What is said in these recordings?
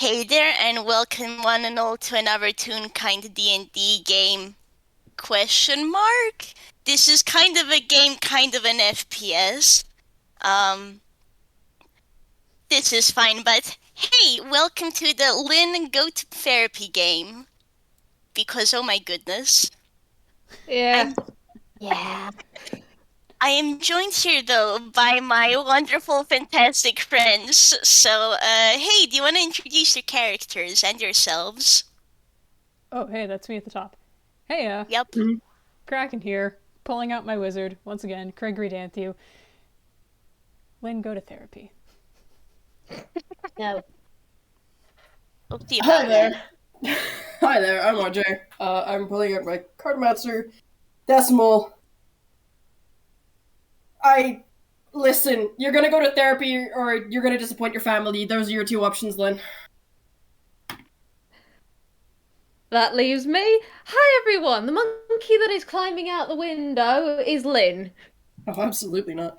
Hey there, and welcome one and all to another Toonkind D&D game, question mark? This is kind of a game, kind of an FPS. Um, this is fine, but hey, welcome to the Lin Go to Therapy game. Because, oh my goodness. Yeah. Yeah. I am joined here, though, by my wonderful, fantastic friends. So, hey, do you want to introduce your characters and yourselves? Oh, hey, that's me at the top. Hey, Yep. Kraken here, pulling out my wizard once again. Craigory Danthew. Lynn, go to therapy. No. We'll see Hi about there. that. Hi there, I'm RJ. I'm pulling out my Cardmaster Decimal. Listen, you're gonna go to therapy or you're gonna disappoint your family. Those are your two options, Lynn. That leaves me. Hi everyone, the monkey that is climbing out the window is Lynn. Oh, absolutely not.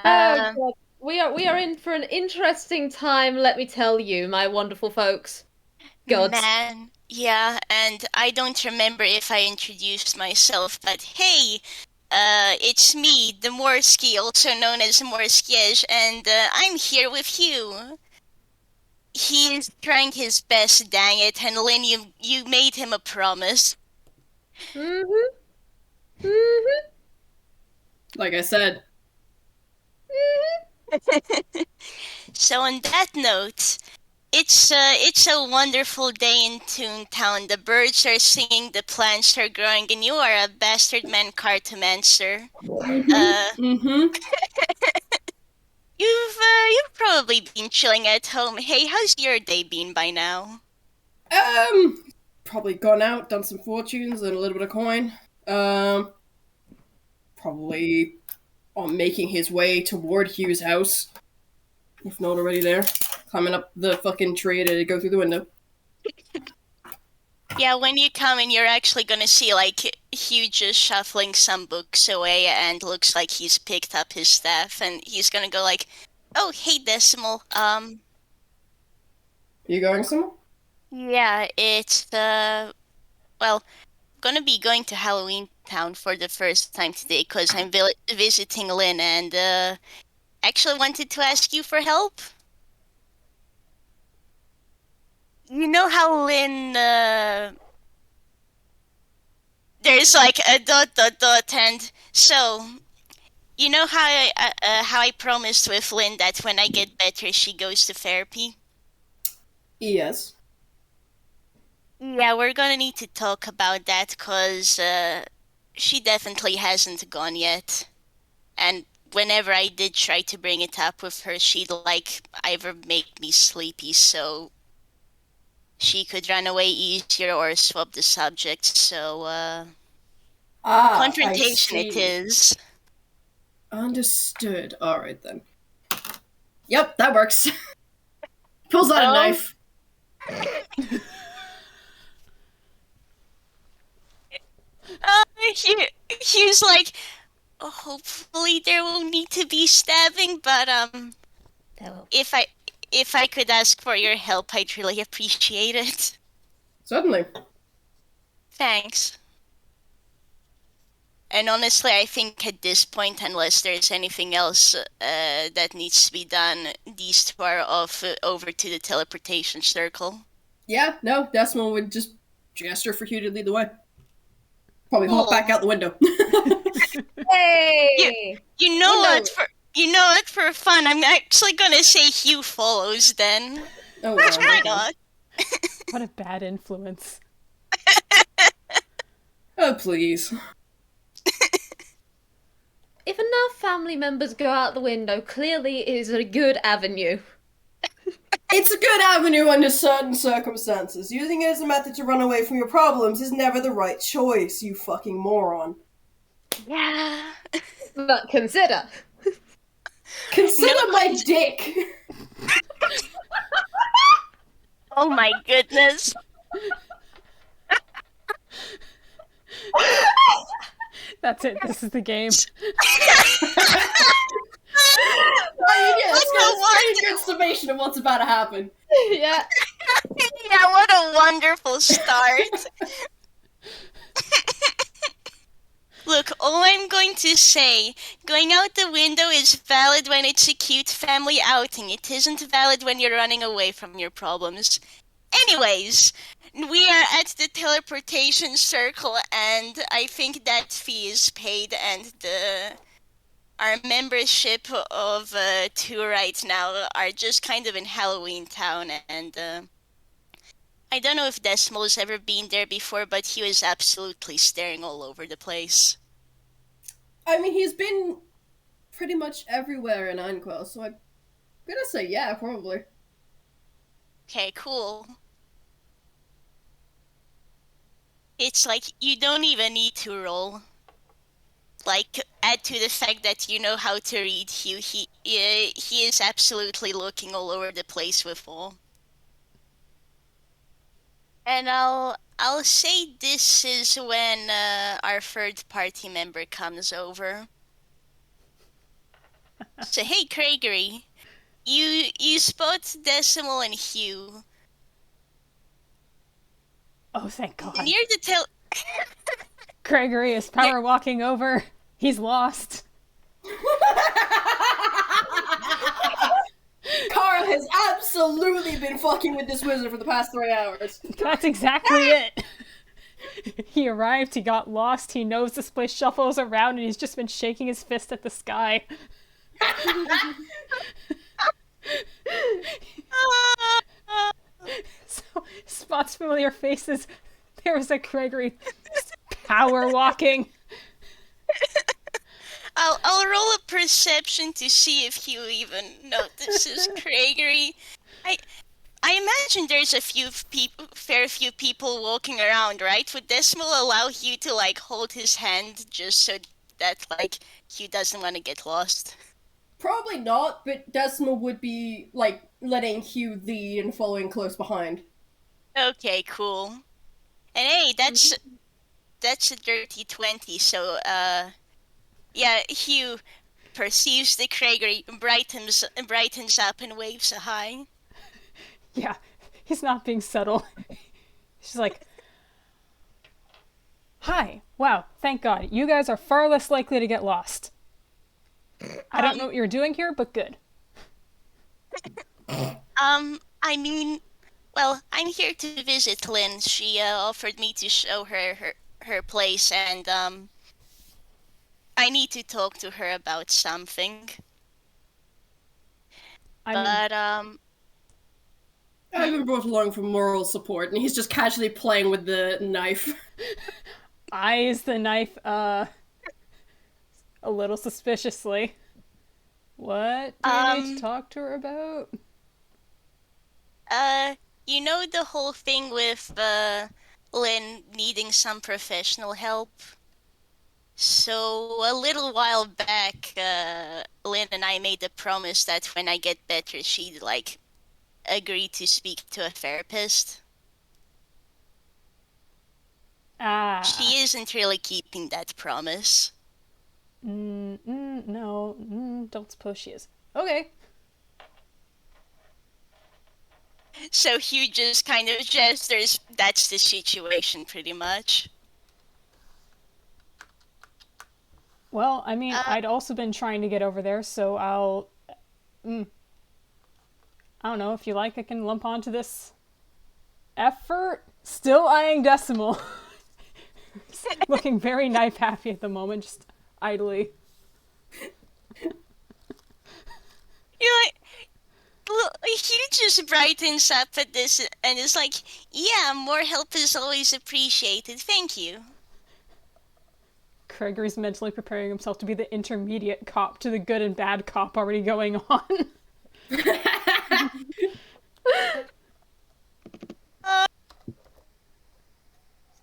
Oh God. We are in for an interesting time, let me tell you, my wonderful folks. Gods. Man, yeah, and I don't remember if I introduced myself, but hey, it's me, the Morski, also known as Morskiej, and I'm here with Hugh. He's trying his best, dang it, and Lynn, you made him a promise. Mm-hmm. Mm-hmm. Like I said. Mm-hmm. So on that note, it's a wonderful day in Toontown. The birds are singing, the plants are growing, and you are a bastard man cartomancer. Mm-hmm. You've probably been chilling at home. Hey, how's your day been by now? Probably gone out, done some fortunes and a little bit of coin. Probably on making his way toward Hugh's house. If not already there. Climbing up the fucking tree to go through the window. Yeah, when you come in, you're actually gonna see, like, Hugh just shuffling some books away and looks like he's picked up his staff, and he's gonna go like, oh, hey, Decimal, You going somewhere? yeah, it's, well, gonna be going to Halloween Town for the first time today, because I'm visiting Lynn, and, actually wanted to ask you for help. You know how Lynn, there's like a dot dot dot, and so you know how I promised with Lynn that when I get better she goes to therapy. Yes. Yeah, we're gonna need to talk about that because she definitely hasn't gone yet, and whenever I did try to bring it up with her, she'd like either make me sleepy so she could run away easier or swap the subject. So I confrontation it see. is. Understood. Alright then. Yep, that works. Pulls out a knife. He's like, oh, hopefully there won't need to be stabbing, but if I could ask for your help, I'd really appreciate it. Certainly. Thanks. And honestly, I think at this point, unless there's anything else that needs to be done, these two are off over to the teleportation circle. Yeah, no, Decimal would just gesture for Hugh to lead the way. Probably Cool. hop back out the window. Hey! You know Well, no. what? For fun, I'm actually gonna say Hugh follows then. Oh, Why wow. not? What a bad influence. Oh, please. If enough family members go out the window, clearly it is a good avenue. It's a good avenue under certain circumstances. Using it as a method to run away from your problems is never the right choice, you fucking moron. Yeah. But consider. Consider my dick! Oh my goodness. That's it, this is the game. I mean, yeah, it's got a pretty good summation of what's about to happen. Yeah. Yeah, what a wonderful start. Look, all I'm going to say, going out the window is valid when it's a cute family outing. It isn't valid when you're running away from your problems. Anyways, we are at the teleportation circle, and I think that fee is paid, and our membership of two right now are just kind of in Halloween Town, and I don't know if Decimal's ever been there before, but he was absolutely staring all over the place. I mean, he's been pretty much everywhere in Anquil, so I'm gonna say yeah, probably. Okay, cool. It's like you don't even need to roll. Like, add to the fact that you know how to read Hugh. He is absolutely looking all over the place with all. And I'll say this is when our third party member comes over. So hey, Craigory, you spot Decimal and Hugh Oh, thank God. near the Craigory is power walking over. He's lost. Carl has absolutely been fucking with this wizard for the past 3 hours. That's exactly it. He arrived, he got lost, he knows this place shuffles around, and he's just been shaking his fist at the sky. So, spots familiar faces. There was a Craigory power walking. I'll roll a perception to see if Hugh even notices Craigory. I imagine there's fair few people walking around, right? Would Decimal allow Hugh to like hold his hand just so that like Hugh doesn't want to get lost? Probably not, but Decimal would be, like, letting Hugh lead and following close behind. Okay, cool. And hey, that's a dirty 20. So yeah, Hugh perceives the Craigory, brightens up and waves a hi. Yeah, he's not being subtle. She's like, hi, wow, thank God. You guys are far less likely to get lost. I don't know what you're doing here, but good. I mean, well, I'm here to visit Lynn. She offered me to show her place, and I need to talk to her about something. But I've been brought along for moral support, and he's just casually playing with the knife. Eyes the knife, a little suspiciously. What do you need to talk to her about? You know the whole thing with Lynn needing some professional help? So a little while back, Lynn and I made a promise that when I get better, she'd like agree to speak to a therapist. She isn't really keeping that promise. No, don't suppose she is. Okay. So Hugh just kind of gestures, that's the situation pretty much. Well, I mean, I'd also been trying to get over there, so I don't know, if you like, I can lump onto this effort. Still eyeing Decimal. Looking very knife happy at the moment, just idly. You're like, Hugh just brightens up at this and is like, yeah, more help is always appreciated, thank you. Craigory's mentally preparing himself to be the intermediate cop to the good and bad cop already going on.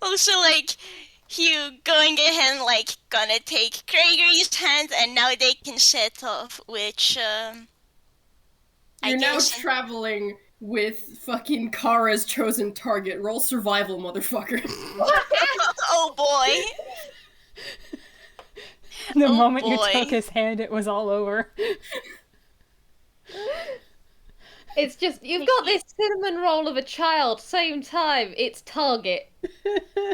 Also, like, Hugh going ahead and, like, gonna take Craigory's hand, and now they can set off, which, You're now traveling with fucking Kara's chosen target. Roll survival, motherfucker. Oh boy. The moment you took his hand, it was all over. It's just, you've got this cinnamon roll of a child, same time, it's Target.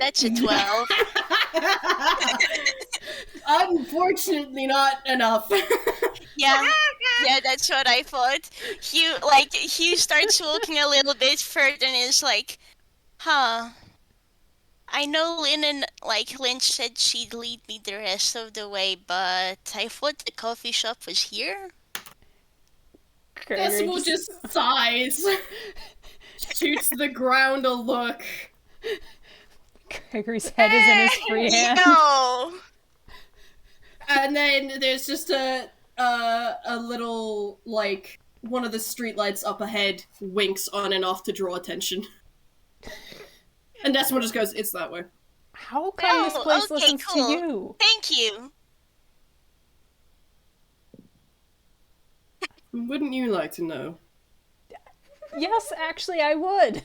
That's a 12. Unfortunately, not enough. Yeah, that's what I thought. Hugh starts walking a little bit further and is like, huh. I know Lynn said she'd lead me the rest of the way, but I thought the coffee shop was here. Decimal just sighs, shoots the ground a look. Craigory's head is in his free hand. No. And then there's just a little, like, one of the streetlights up ahead winks on and off to draw attention. And Decimal just goes, it's that way. How come this place okay, listens cool. to you? Thank you. Wouldn't you like to know? Yes, actually, I would.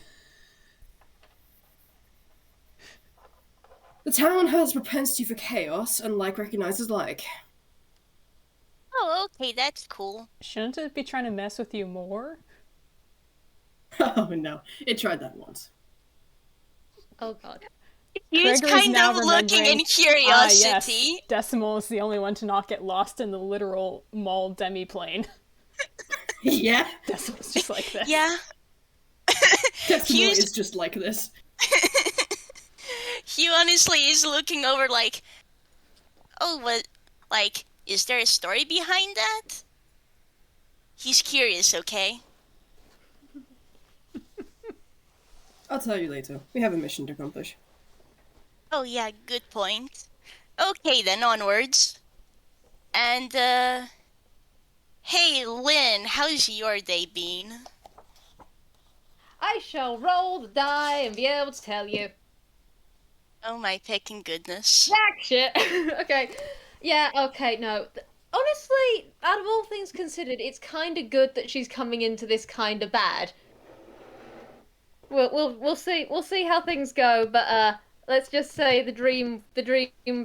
The town has propensity for chaos, and like recognizes like. Oh, okay, that's cool. Shouldn't it be trying to mess with you more? Oh no, it tried that once. Oh god. He's Craigory's kind now of looking in remembering, curiosity. Yes, Decimal is the only one to not get lost in the literal mall demiplane. Yeah. Decimal's just like this. Yeah. Decimal is just like this. Hugh honestly is looking over like, oh, what, like, is there a story behind that? He's curious, okay? I'll tell you later. We have a mission to accomplish. Oh yeah, good point. Okay then, onwards. And, hey Lynn, how's your day been? I shall roll the die and be able to tell you. Oh my pecking goodness. Jack shit. Okay. Yeah, okay, no. Honestly, out of all things considered, it's kind of good that she's coming into this kind of bad. We'll see how things go, but let's just say the dream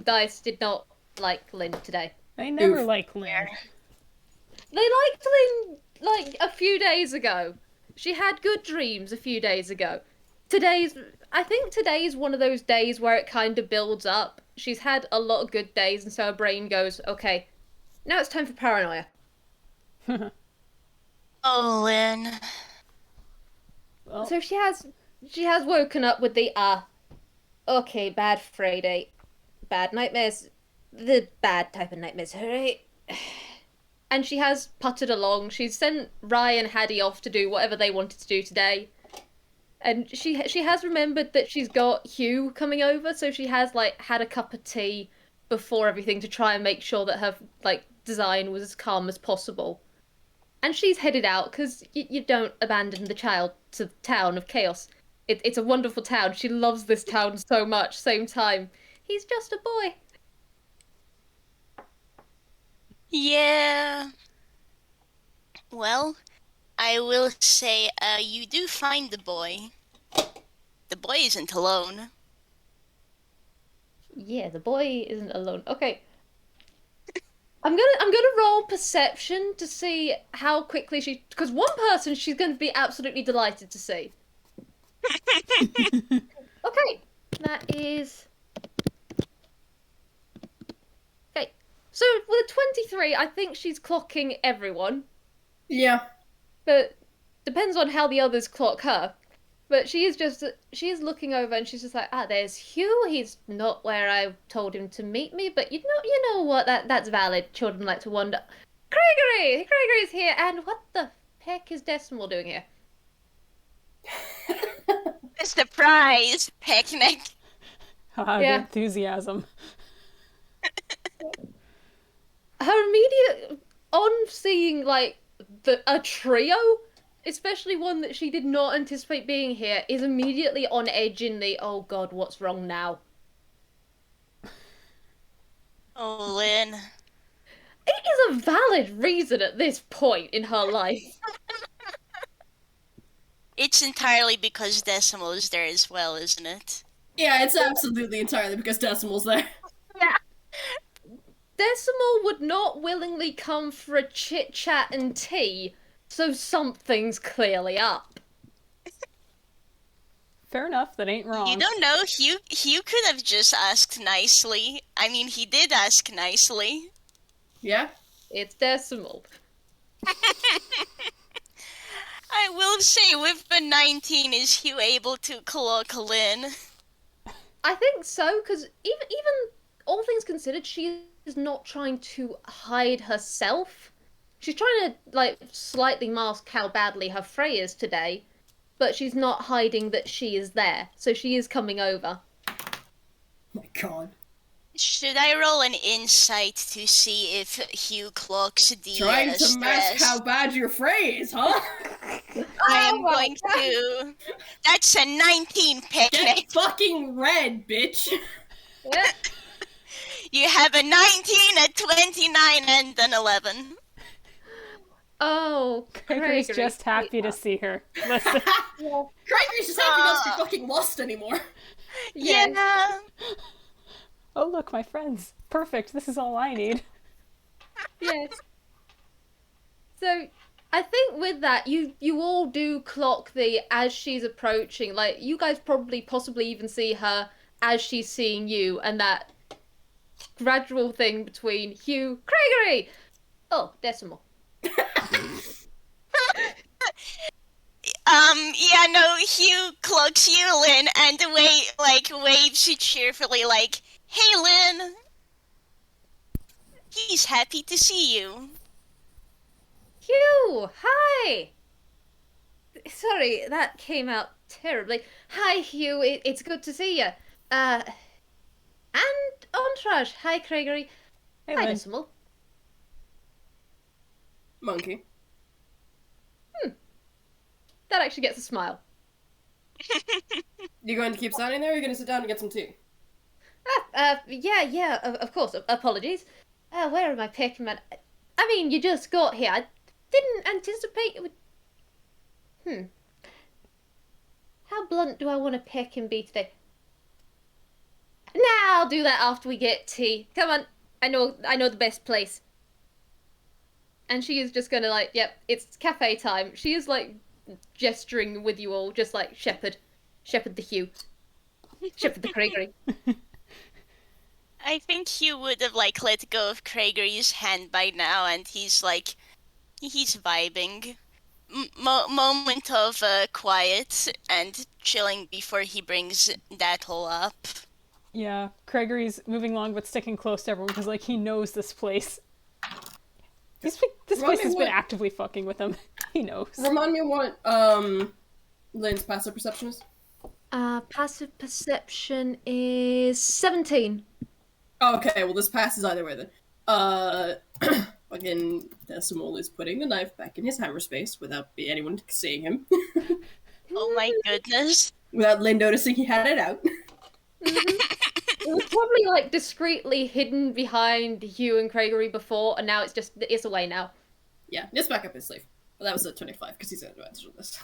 dice did not like Lynn today. They never like Lynn. They liked Lynn like a few days ago. She had good dreams a few days ago. I think today's one of those days where it kind of builds up. She's had a lot of good days, and so her brain goes, okay, now it's time for paranoia. Oh, Lynn. Well, So she has woken up with the, okay, bad Friday, bad nightmares, the bad type of nightmares, alright? And she has puttered along. She's sent Rye and Haddie off to do whatever they wanted to do today. And she has remembered that she's got Hugh coming over, so she has, like, had a cup of tea before everything to try and make sure that her, like, design was as calm as possible. And she's headed out, because you don't abandon the child to the town of chaos. It's a wonderful town. She loves this town so much. Same time, he's just a boy. Yeah. Well, I will say, you do find the boy. The boy isn't alone. Yeah, the boy isn't alone. Okay. I'm gonna roll perception to see how quickly because one person she's gonna be absolutely delighted to see. Okay, that is. Okay, so with a 23, I think she's clocking everyone, Yeah. but depends on how the others clock her. But she is looking over and she's just like, there's Hugh. He's not where I told him to meet me, but you know what? That's valid. Children like to wonder. Craigory's here, and what the heck is Decimal doing here? A surprise picnic. haha, Yeah. the enthusiasm. Her immediate on seeing like a trio, especially one that she did not anticipate being here, is immediately on edge in the oh god, what's wrong now? Oh, Lynn. It is a valid reason at this point in her life. It's entirely because Decimal is there as well, isn't it? Yeah, it's absolutely entirely because Decimal's there. Decimal would not willingly come for a chit chat and tea So something's clearly up. Fair enough, that ain't wrong. You don't know. Hugh could have just asked nicely. I mean, he did ask nicely. Yeah? It's decimal. I will say, with the 19, is Hugh able to clock Lin? I think so, because even all things considered, she is not trying to hide herself. She's trying to, like, slightly mask how badly her fray is today, but she's not hiding that she is there, so she is coming over. My god. Should I roll an insight to see if Hugh clocks the Trying to stress? mask how bad your fray is, huh? I am going to. That's a 19 Get picnic. fucking red, bitch! Yeah. You have a 19, a 29, and an 11. Oh, Craigory's Craigory, just happy to see her. Listen. Craigory's just happy not to be fucking lost anymore. Yes. Yeah. Oh, look, my friends. Perfect. This is all I need. Yes. So, I think with that, you all do clock the as she's approaching. Like, you guys probably possibly even see her as she's seeing you, and that gradual thing between Hugh, Craigory! Oh, decimal. Yeah, no, Hugh cloaks you, Lin, and waves you cheerfully, like, hey, Lin. He's happy to see you. Hugh, hi! Sorry, that came out terribly. Hi, Hugh, it's good to see you. And Entourage, hi, Craigory. Hey, Hi, Lynn. Decimal. Monkey. That actually gets a smile. You going to keep standing there, or are you going to sit down and get some tea? Yeah, of course. Apologies. Where am I picking my... I mean, you just got here. I didn't anticipate it would... How blunt do I want to pick and be today? Nah, I'll do that after we get tea. Come on. I know the best place. And she is just gonna, like, yep, it's cafe time. She is, like, gesturing with you all, just like Shepherd the Hugh. Shepherd the Craigory. I think Hugh would have, like, let go of Craigory's hand by now, and he's vibing. Moment of quiet and chilling before he brings that all up. Yeah, Craigory's moving along but sticking close to everyone because, like, he knows this place. This place has been actively fucking with him. He knows. Remind me what, Lynn's passive perception is? Passive perception is 17. Okay, well this passes either way then. Fucking Decimal is putting the knife back in his hammer space without anyone seeing him. Oh my goodness. Without Lynn noticing he had it out. It was probably, like, discreetly hidden behind Hugh and Craigory before, and now it's away now. Yeah, it's back up his sleeve. Well, that was a 25, because he's an advantage on this.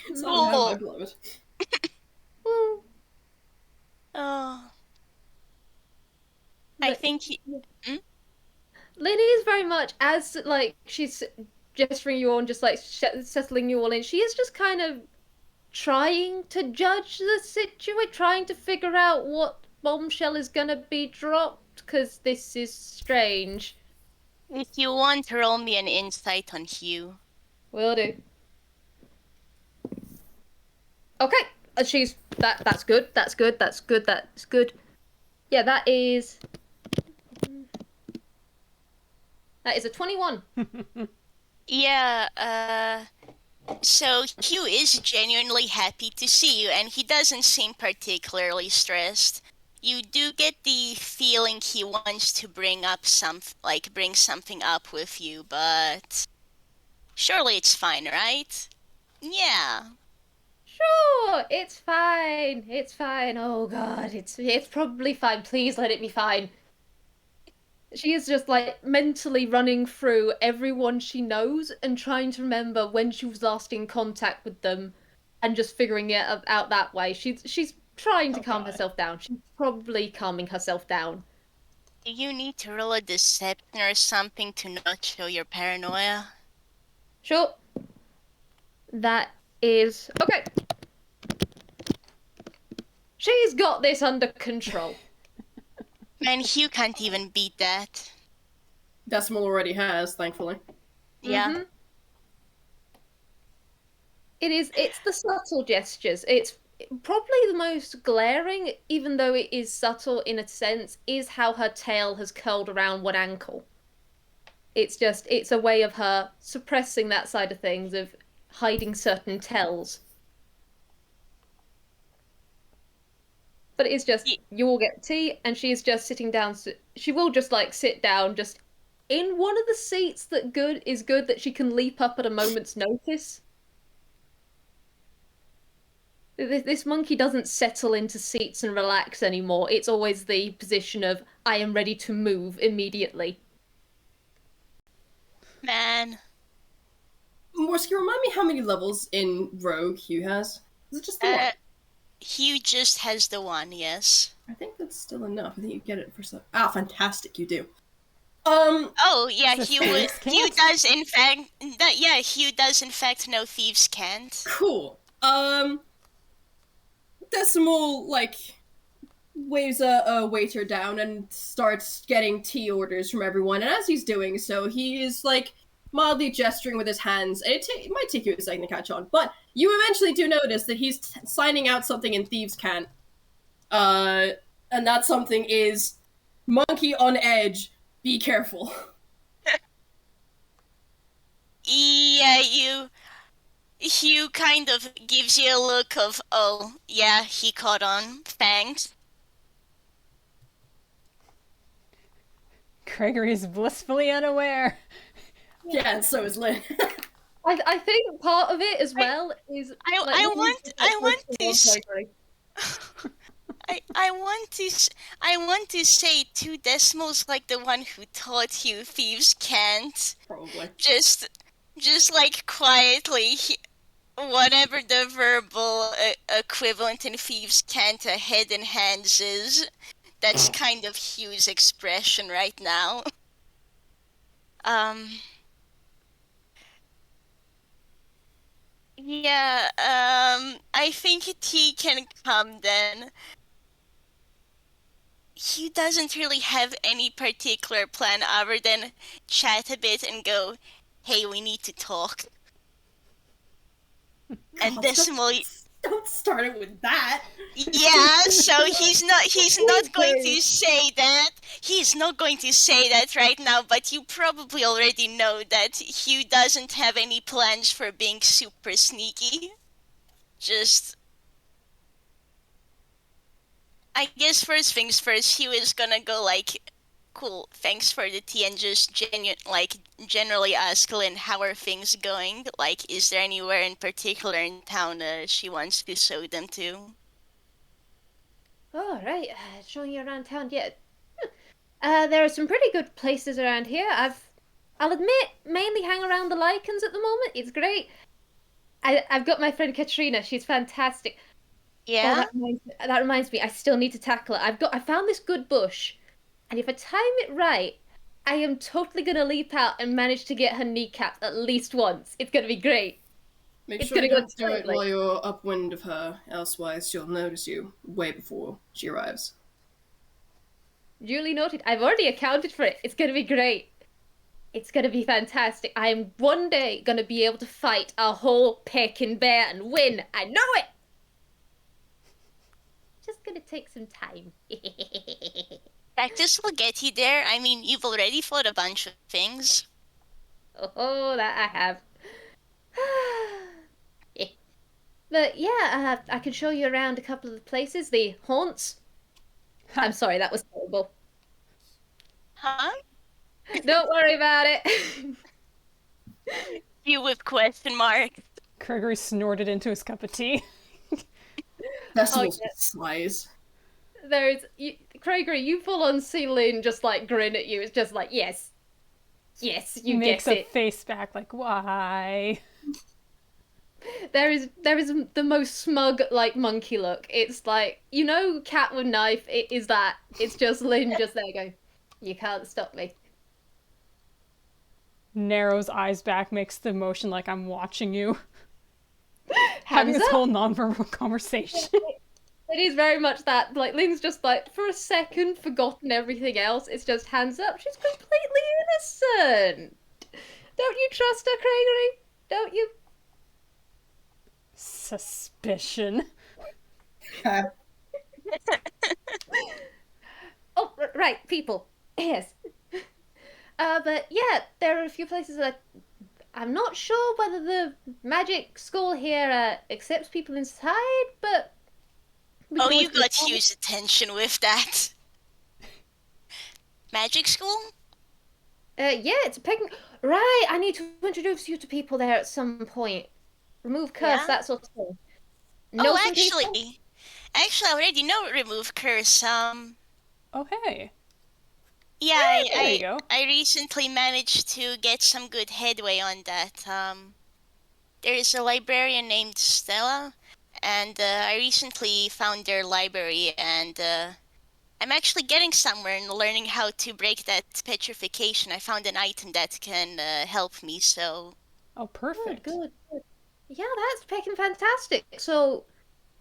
It's Oh. not my beloved. Oh. I think he... Lynn is very much, as, like, she's gesturing you all and just, like, settling you all in, she is just kind of trying to judge the situation, trying to figure out what bombshell is gonna be dropped, because this is strange. If you want, roll me an insight on Hugh. Will do. Okay, she's... That's good, that's good, that's good, that's good. Yeah, that is a 21. Yeah, so Hugh is genuinely happy to see you, and he doesn't seem particularly stressed. You do get the feeling he wants to bring something up with you, but surely it's fine, right? Yeah. Sure, it's fine. It's fine. Oh god, it's probably fine. Please let it be fine. She is just, like, mentally running through everyone she knows and trying to remember when she was last in contact with them and just figuring it out that way. She's trying to calm herself down. She's probably calming herself down. Do you need to roll a deception or something to not show your paranoia? Sure. That is okay. She's got this under control. Man, Hugh can't even beat that. Decimal already has, thankfully. Yeah. Mm-hmm. It's the subtle gestures. It's probably the most glaring, even though it is subtle in a sense, is how her tail has curled around one ankle. It's a way of her suppressing that side of things, of hiding certain tells. But it's just, you all get tea, and she's just sitting down. She will just, like, sit down, just in one of the seats that is good that she can leap up at a moment's notice. This monkey doesn't settle into seats and relax anymore. It's always the position of, I am ready to move immediately. Man. Morski, remind me how many levels in Rogue Hugh has? Is it just the one? Hugh just has the one, yes. I think that's still enough. I think you get it for some. Ah, fantastic, you do. Oh yeah, Hugh does in fact. Hugh does in fact know thieves can't. Cool. Decimal, like, waves a waiter down and starts getting tea orders from everyone, and as he's doing so, he is, like, mildly gesturing with his hands, and it might take you a second to catch on, but you eventually do notice that he's signing out something in Thieves' Cant. And that something is, monkey on edge, be careful. Yeah, Hugh kind of gives you a look of, oh, yeah, he caught on. Thanks. Craigory is blissfully unaware. Yeah, and so is Lin. I think part of it as well is I want to say 2 decimals like the one who taught you thieves can't. Probably. Just like quietly, whatever the verbal equivalent in thieves can't to head and hands is, that's kind of Hugh's expression right now. Yeah, I think tea can come then. Hugh doesn't really have any particular plan other than chat a bit and go, hey, we need to talk. And Decimal... Don't start it with that. Yeah, so he's not going to say that. He's not going to say that right now, but you probably already know that Hugh doesn't have any plans for being super sneaky. Just... I guess first things first, Hugh is gonna go like, cool, thanks for the tea, and just generally ask Lin, how are things going? Like, is there anywhere in particular in town she wants to show them to? Oh, right. Showing you around town yet. There are some pretty good places around here. I'll admit, mainly hang around the lichens at the moment. It's great. I've got my friend Katrina. She's fantastic. Yeah? Oh, that reminds me. I still need to tackle it. I found this good bush, and if I time it right, I am totally gonna leap out and manage to get her kneecapped at least once. It's gonna be great. Make sure you don't do it while you're upwind of her, elsewise she'll notice you way before she arrives. Duly noted. I've already accounted for it. It's gonna be great. It's gonna be fantastic. I am one day gonna be able to fight a whole Peking bear and win. I know it! Just gonna take some time. Practice will get you there. I mean, you've already fought a bunch of things. Oh, that I have. But yeah, I can show you around a couple of the places. The haunts. I'm sorry, that was terrible. Huh? Don't worry about it. You with question marks. Craigory snorted into his cup of tea. Decimal's sighs. Craigory, you full on see Lin just like grin at you. It's just like, yes, you get it. He makes a face back like, why? There is the most smug like monkey look. It's like, you know, cat with knife. It is that. It's just Lin just there going, you can't stop me. Narrows eyes back, makes the motion like I'm watching you. Having Hands this up. whole nonverbal conversation. It is very much that. Like, Lynn's just like, for a second, forgotten everything else. It's just hands up. She's completely innocent. Don't you trust her, Craigory? Don't you? Suspicion. Oh, right, people. Yes. But yeah, there are a few places that I'm not sure whether the magic school here accepts people inside, but we Oh, can always you got confirm. Hugh's attention with that. Magic school? Yeah, it's a picking. Right, I need to introduce you to people there at some point. Remove curse, Yeah? that sort of thing. Know Oh, some people? actually, I already know remove curse. Oh, hey. Yeah, There you go. I recently managed to get some good headway on that. There is a librarian named Stella, and I recently found their library, and I'm actually getting somewhere in learning how to break that petrification. I found an item that can help me, so... Oh, Good, perfect. good, good. Yeah, that's picking fantastic. So,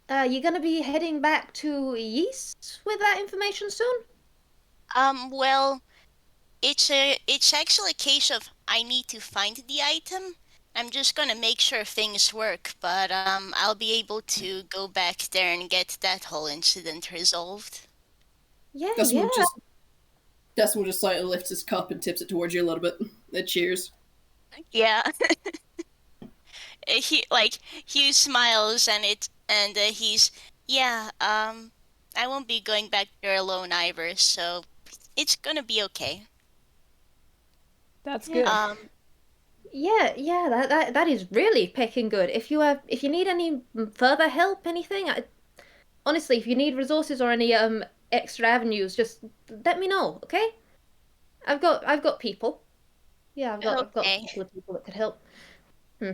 you gonna be heading back to Yeast with that information soon? Well, it's actually a case of I need to find the item. I'm just gonna make sure things work, but I'll be able to go back there and get that whole incident resolved. Yeah, Decimal yeah. just slightly lifts his cup and tips it towards you a little bit. Cheers. Yeah. Hugh smiles and he's yeah, I won't be going back there alone either, so it's gonna be okay. That's Yeah. good. Yeah, that is really picking good. If you need any further help, anything, honestly, if you need resources or any extra avenues, just let me know, okay? I've got people. Yeah, I've got a Okay. couple of people that could help. Hmm.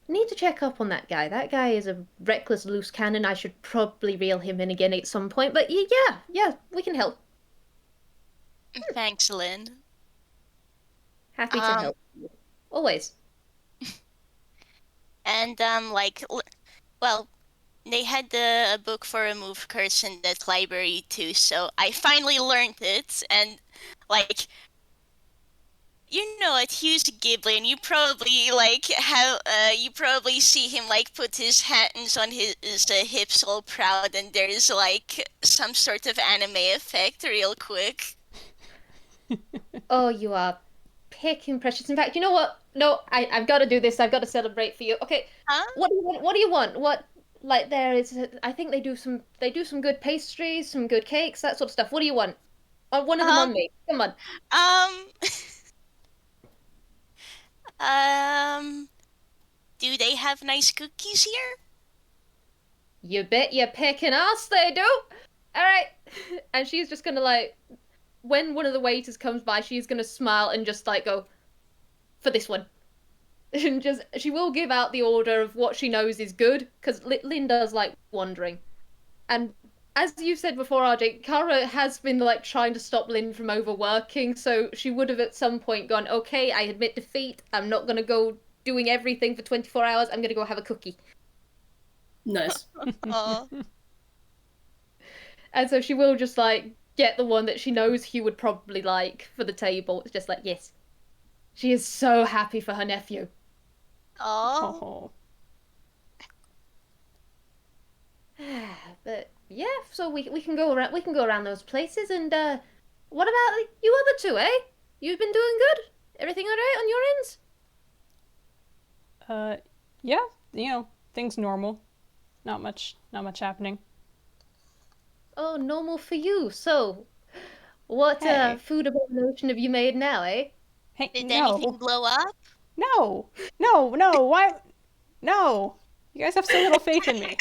Need to check up on that guy. That guy is a reckless loose cannon. I should probably reel him in again at some point. But yeah, we can help. Thanks, Lynn. Happy to Um, help. Always. and well, they had a book for remove curse in that library too, so I finally learned it, and like you know at Hugh's Ghibli, and you probably you probably see him like put his hands on his hips all proud, and there's like some sort of anime effect real quick. Oh, you are picking precious. In fact, you know what? No, I've got to do this. I've got to celebrate for you. Okay, Huh? what do you want? What do you want? What like there is? I think they do some good pastries, some good cakes, that sort of stuff. What do you want? One of them Um, on me. Come on. um, um, do they have nice cookies here? You bet you're picking us. They do. All right. And she's just gonna like when one of the waiters comes by, she's gonna smile and just like go for this one. And just she will give out the order of what she knows is good because Linda's like wandering. And as you said before, RJ, Kara has been like trying to stop Lynn from overworking, so she would have at some point gone, okay, I admit defeat. I'm not gonna go doing everything for 24 hours. I'm gonna go have a cookie. Nice. Oh, And so she will just like get the one that she knows Hugh would probably like for the table. It's just like, yes. She is so happy for her nephew. oh. Oh. But yeah, so we can go around those places and what about you other two, eh? You've been doing good? Everything alright on your ends? Yeah, you know, things normal. Not much happening. Oh, normal for you. So, what Hey. food abomination have you made now, eh? Hey, Did anything no. blow up? No. No, why? No. You guys have so little faith in me.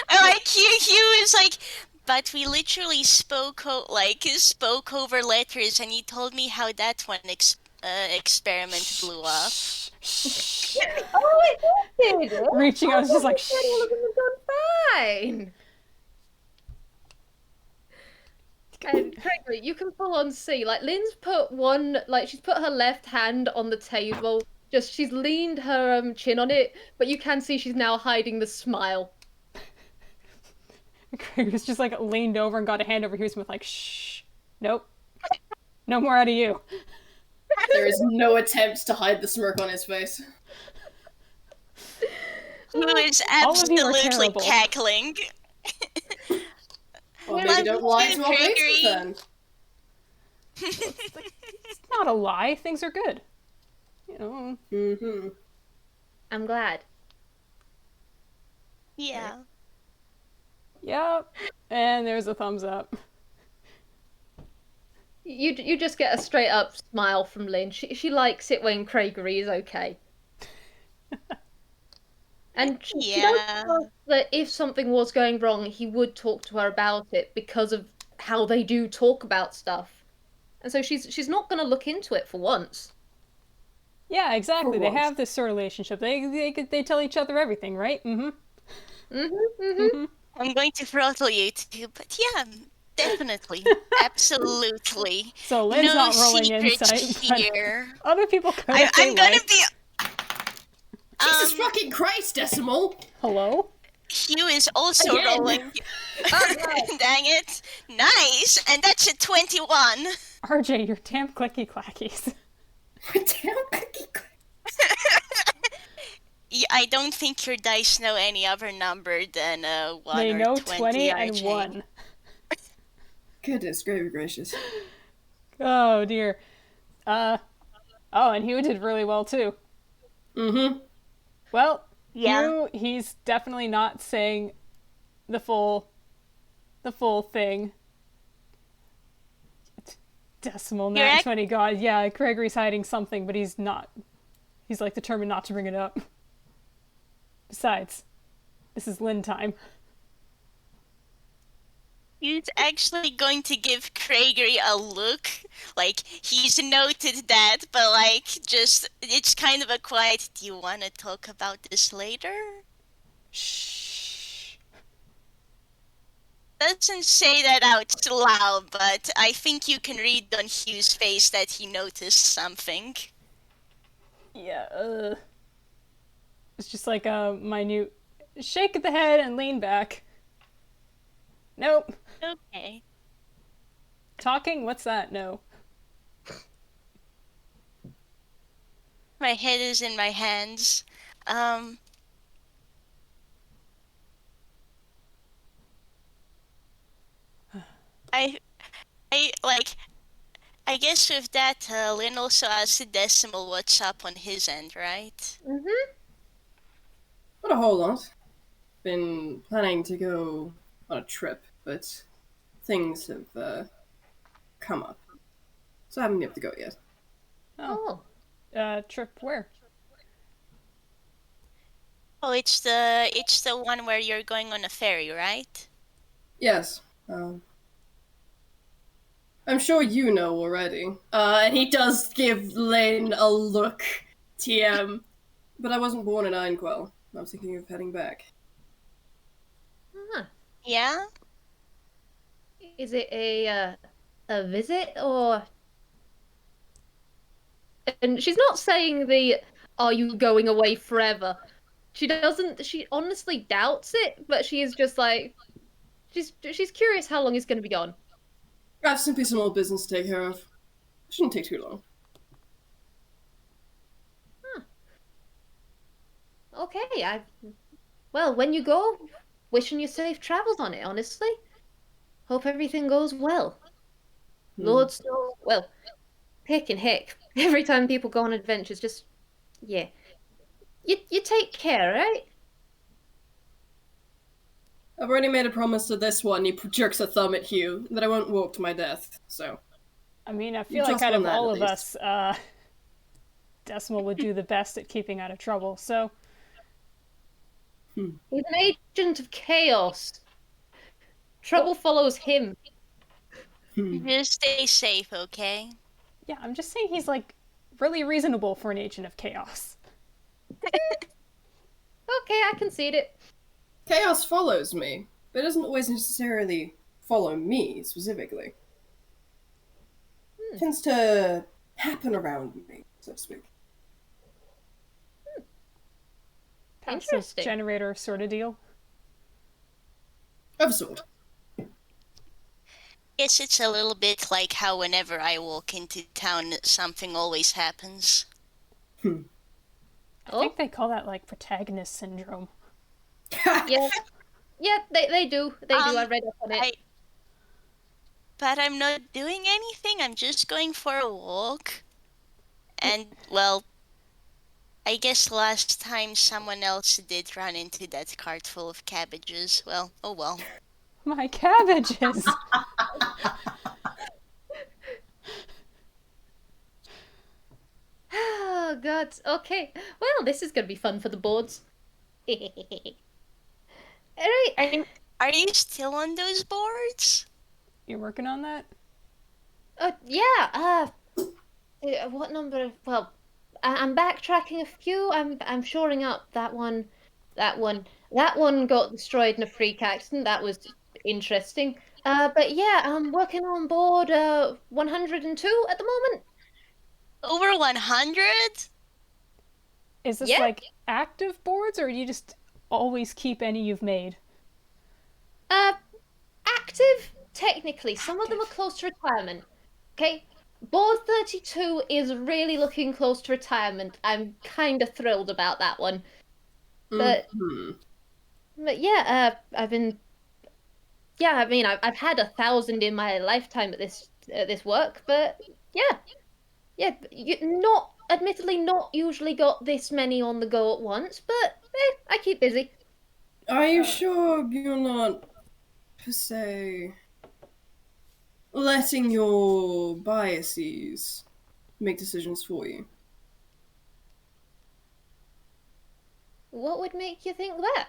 I like Hugh is like, but we literally spoke over letters, and you told me how that one experiment blew up. Oh, it did! Reaching, I was just like, said all of them have gone fine. And Craigory, you can full on see, like Lynn's put one, like she's put her left hand on the table, Just she's leaned her chin on it, but you can see she's now hiding the smile. Craigory's just like leaned over and got a hand over Hugh's mouth, like, shh, nope, no more out of you. There is no attempt to hide the smirk on his face. Who is All of you are absolutely terrible. cackling. Well, Love maybe don't lie to our Craigory. faces then. It's not a lie. Things are good. You know. Mm-hmm. I'm glad. Yeah. Yep. And there's a thumbs up. You just get a straight up smile from Lynn. She likes it when Craigory is okay. And she does Yeah. know that if something was going wrong, he would talk to her about it because of how they do talk about stuff. And so she's not going to look into it for once. Yeah, exactly. For They once. have this sort of relationship. They tell each other everything, right? Mm-hmm. I'm going to throttle you too, but yeah, definitely. Absolutely. So Lynn's No not rolling secrets insight, but here. other people could if they I'm gonna like. be. Jesus fucking Christ, Decimal! Hello? Hugh is also Again. rolling. Dang it. Nice! And that's a 21. RJ, you're damn clicky clackies. Damn cookie. Yeah, I don't think your dice know any other number than 1 They or know 20, and RJ. 1. Goodness, gravy gracious. Oh dear. Oh, and Hugh did really well too. Mm-hmm. Well, Yeah. Hugh, he's definitely not saying the full thing. Decimal You're nat ac- 20. God, yeah, Craigory's hiding something, but he's not. He's like determined not to bring it up. Besides, this is Lynn time. He's actually going to give Craigory a look. Like, he's noted that, but like, just, it's kind of a quiet, do you want to talk about this later? Shh. Doesn't say that out loud, but I think you can read on Hugh's face that he noticed something. Yeah. It's just like a minute shake of the head and lean back. Nope. Okay. Talking? What's that? No. My head is in my hands. I like, I guess with that, Lynn also asked Decimal what's up on his end, right? Mm-hmm. Not a whole lot. Been planning to go on a trip, but things have come up. So I haven't been able to go yet. Oh. Trip where? Oh, it's the one where you're going on a ferry, right? Yes. I'm sure you know already. And he does give Lynn a look, TM. But I wasn't born in Einquell. I was thinking of heading back. Huh. Yeah? Is it a visit or? And she's not saying the "Are you going away forever?" She doesn't. She honestly doubts it, but she is just like, she's curious how long he's going to be gone. I have simply some old business to take care of. Shouldn't take too long. Okay, well, when you go, wishing you safe travels on it, honestly. Hope everything goes well. Lord Snow, well, heck and heck. Every time people go on adventures, just, yeah. You take care, right? I've already made a promise to this one. He jerks a thumb at Hugh that I won't walk to my death. So I mean, I feel like Just out on of that, all at of least. us, Decimal would do the best at keeping out of trouble. So, He's an agent of chaos. Trouble follows him. Just stay safe, okay? yeah, I'm just saying he's like really reasonable for an agent of chaos. Okay, I concede it. chaos follows me, but it doesn't always necessarily follow me specifically. It tends to happen around me, so to speak. Passive Interesting. generator sort of deal. Of a sort. Guess it's a little bit like how whenever I walk into town, something always happens. I think they call that like protagonist syndrome. Yeah. Yeah, they do. They do. I Um, read up on it. But I'm not doing anything. I'm just going for a walk. And, well, I guess last time someone else did run into that cart full of cabbages. Well, oh well. My cabbages! Oh, God. Okay. Well, this is going to be fun for the boards. Alright. Are you still on those boards? You're working on that? Yeah. What number? Well, I'm backtracking a few. I'm shoring up that one. That one got destroyed in a freak accident. That was interesting. But yeah, I'm working on board 102 at the moment. Over 100? Is this Yeah. like active boards, or do you just always keep any you've made? Active, technically. Some of them are close to retirement. Okay? Board 32 is really looking close to retirement. I'm kind of thrilled about that one. But, but yeah, I've been. Yeah, I mean, I've had 1,000 in my lifetime at this work, but yeah, admittedly not usually got this many on the go at once, but I keep busy. Are you sure you're not, per se, letting your biases make decisions for you? What would make you think that?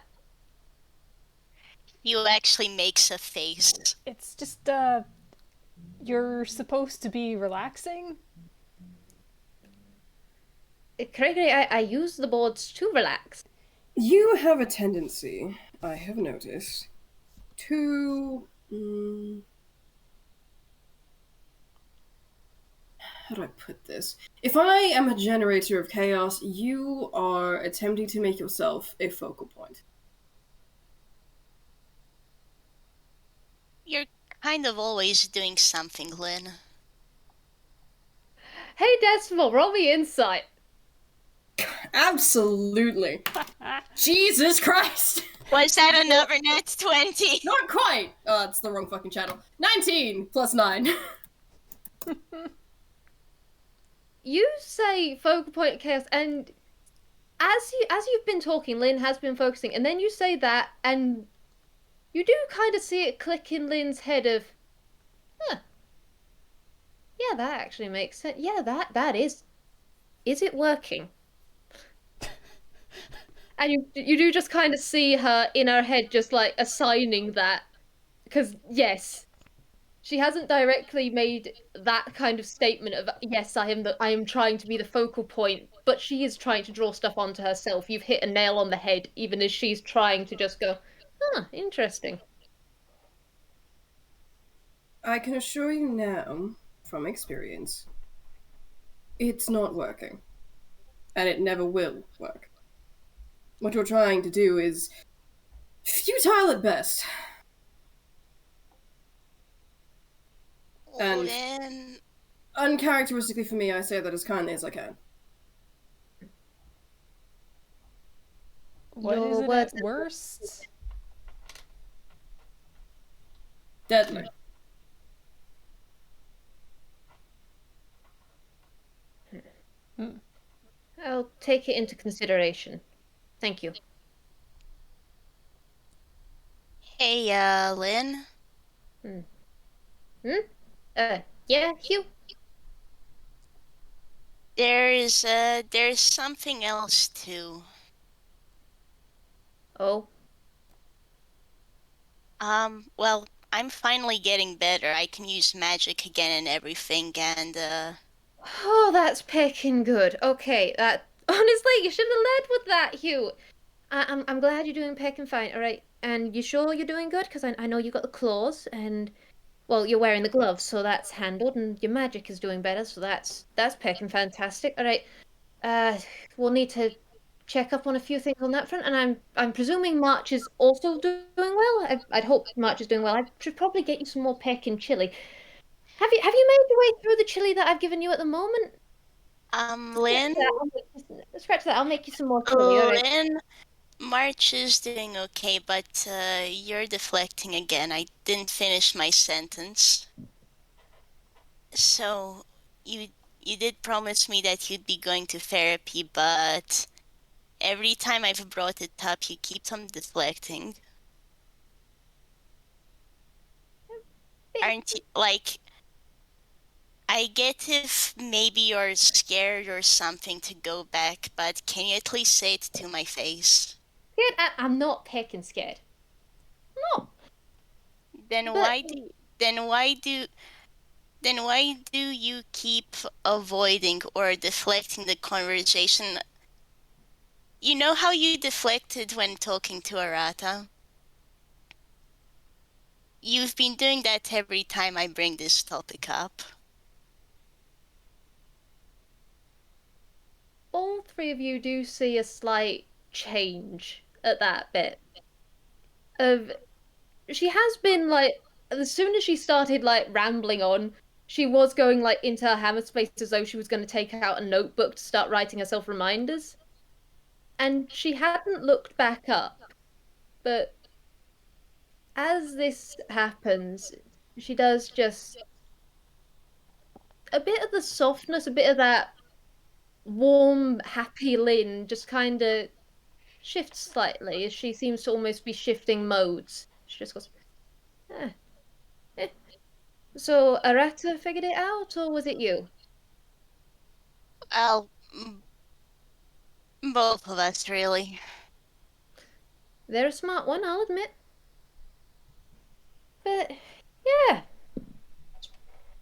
You actually makes a face. It's just, you're supposed to be relaxing? Craigory, I use the boards to relax. You have a tendency, I have noticed, to. How do I put this? If I am a generator of chaos, you are attempting to make yourself a focal point. You're kind of always doing something, Lynn. Hey, Decimal, roll me insight. Absolutely. Jesus Christ! Was that another net 20? Not quite! Oh, it's the wrong fucking channel. 19 plus 9. You say focal point of chaos, and as you've been talking, Lynn has been focusing, and then you say that, and you do kind of see it click in Lynn's head of, huh. Yeah, that actually makes sense. Yeah, that is it working? And you do just kind of see her in her head just like assigning that, because yes, she hasn't directly made that kind of statement of yes, I am trying to be the focal point, but she is trying to draw stuff onto herself. You've hit a nail on the head, even as she's trying to just go, huh, interesting. I can assure you now, from experience, it's not working. And it never will work. What you're trying to do is futile at best. And Lynn, uncharacteristically for me, I say that as kindly as I can. What Your is it words at worst? Deadly. I'll take it into consideration. Thank you. hey, Lynn. Yeah, Hugh? There's something else too. Oh, Well, I'm finally getting better. I can use magic again and everything, and, oh, that's pecking good. Okay, that honestly, you should have led with that, Hugh. I'm glad you're doing pecking fine. All right, and you sure you're doing good? Because I know you got the claws, and well, you're wearing the gloves, so that's handled, and your magic is doing better, so that's pecking fantastic. All right, we'll need to check up on a few things on that front, and I'm presuming March is also doing well. I'd hope March is doing well. I should probably get you some more Pekin chili. Have you made your way through the chili that I've given you at the moment? Lynn, Scratch that. I'll make you some more chili. All right. Lynn, March is doing okay, but you're deflecting again. I didn't finish my sentence. So, you did promise me that you'd be going to therapy, but every time I've brought it up, you keep on deflecting. Aren't you, like, I get if maybe you're scared or something to go back, but can you at least say it to my face? I'm not Pekin scared. No. Then But- why do then why do then why do you keep avoiding or deflecting the conversation? You know how you deflected when talking to Arata? You've been doing that every time I bring this topic up. All three of you do see a slight change at that bit. She has been like, as soon as she started like rambling on, she was going like into her hammer space as though she was going to take out a notebook to start writing herself reminders. And she hadn't looked back up. But as this happens, she does just a bit of the softness, a bit of that warm, happy Lynn just kind of shifts slightly as she seems to almost be shifting modes. She just goes, eh, eh. So Arata figured it out, or was it you? Well, both of us, really. They're a smart one, I'll admit. But, yeah.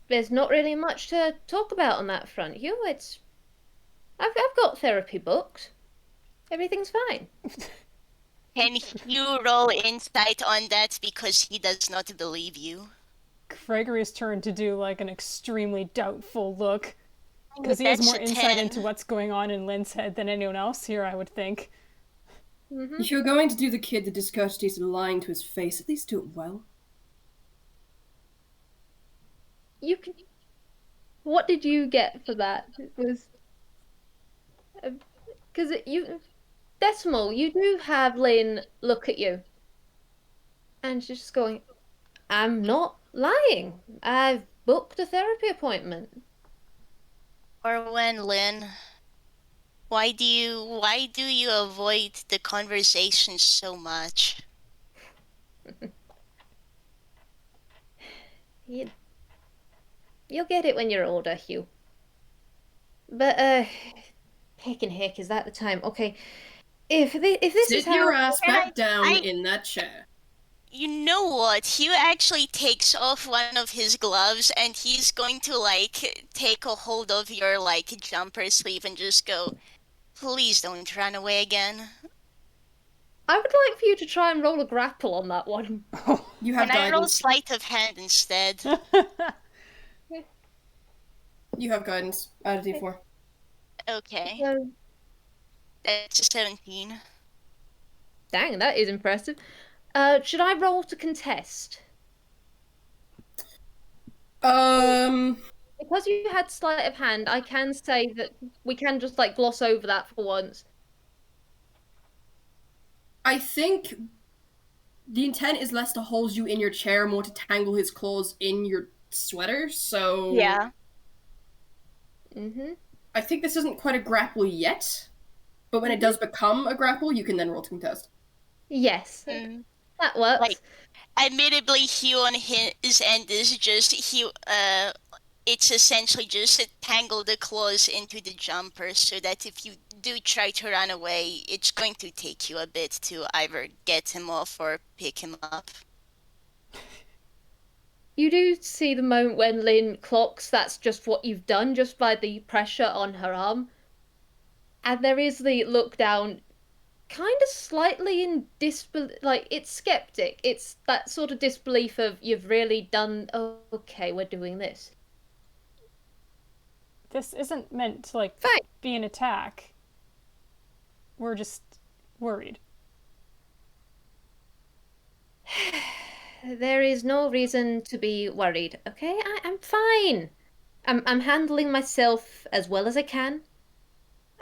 There's not really much to talk about on that front, Hugh. I've got therapy books. Everything's fine. Can you roll insight on that because he does not believe you? Craigory's turn to do like an extremely doubtful look. Because he has That's more a insight 10. into what's going on in Lynn's head than anyone else here, I would think. Mm-hmm. If you're going to do the kid the discourteous and lying to his face, at least do it well. You can. What did you get for that? It was because you decimal. You do have Lynn look at you, and she's just going, "I'm not lying. I've booked a therapy appointment." Or when, Lynn? Why do you avoid the conversation so much? You'll get it when you're older, Hugh. But heck and heck, is that the time? Okay, if this Sit is how your ass back down I- in that chair. You know what? Hugh actually takes off one of his gloves and he's going to like take a hold of your like jumper sleeve and just go, please don't run away again. I would like for you to try and roll a grapple on that one. You have Can I roll guidance. sleight of hand instead? You have guidance. Add a d4. Okay, So, that's a 17. dang, that is impressive. Should I roll to contest? Because you had sleight of hand, I can say that we can just like gloss over that for once. I think the intent is less to hold you in your chair, more to tangle his claws in your sweater, so... Yeah. Mm-hmm. I think this isn't quite a grapple yet, but when it does become a grapple, you can then roll to contest. Yes, Mm. that works. Like, admittedly, Hugh on his end is just it's essentially just to tangle the claws into the jumper so that if you do try to run away, it's going to take you a bit to either get him off or pick him up. You do see the moment when Lynn clocks that's just what you've done, just by the pressure on her arm. And there is the look down, kind of slightly in disbelief, like, it's skeptic. It's that sort of disbelief of, you've really done, oh, okay, we're doing this. This isn't meant to, like, Fine. be an attack. We're just worried. There is no reason to be worried, okay? I'm fine. I'm handling myself as well as I can.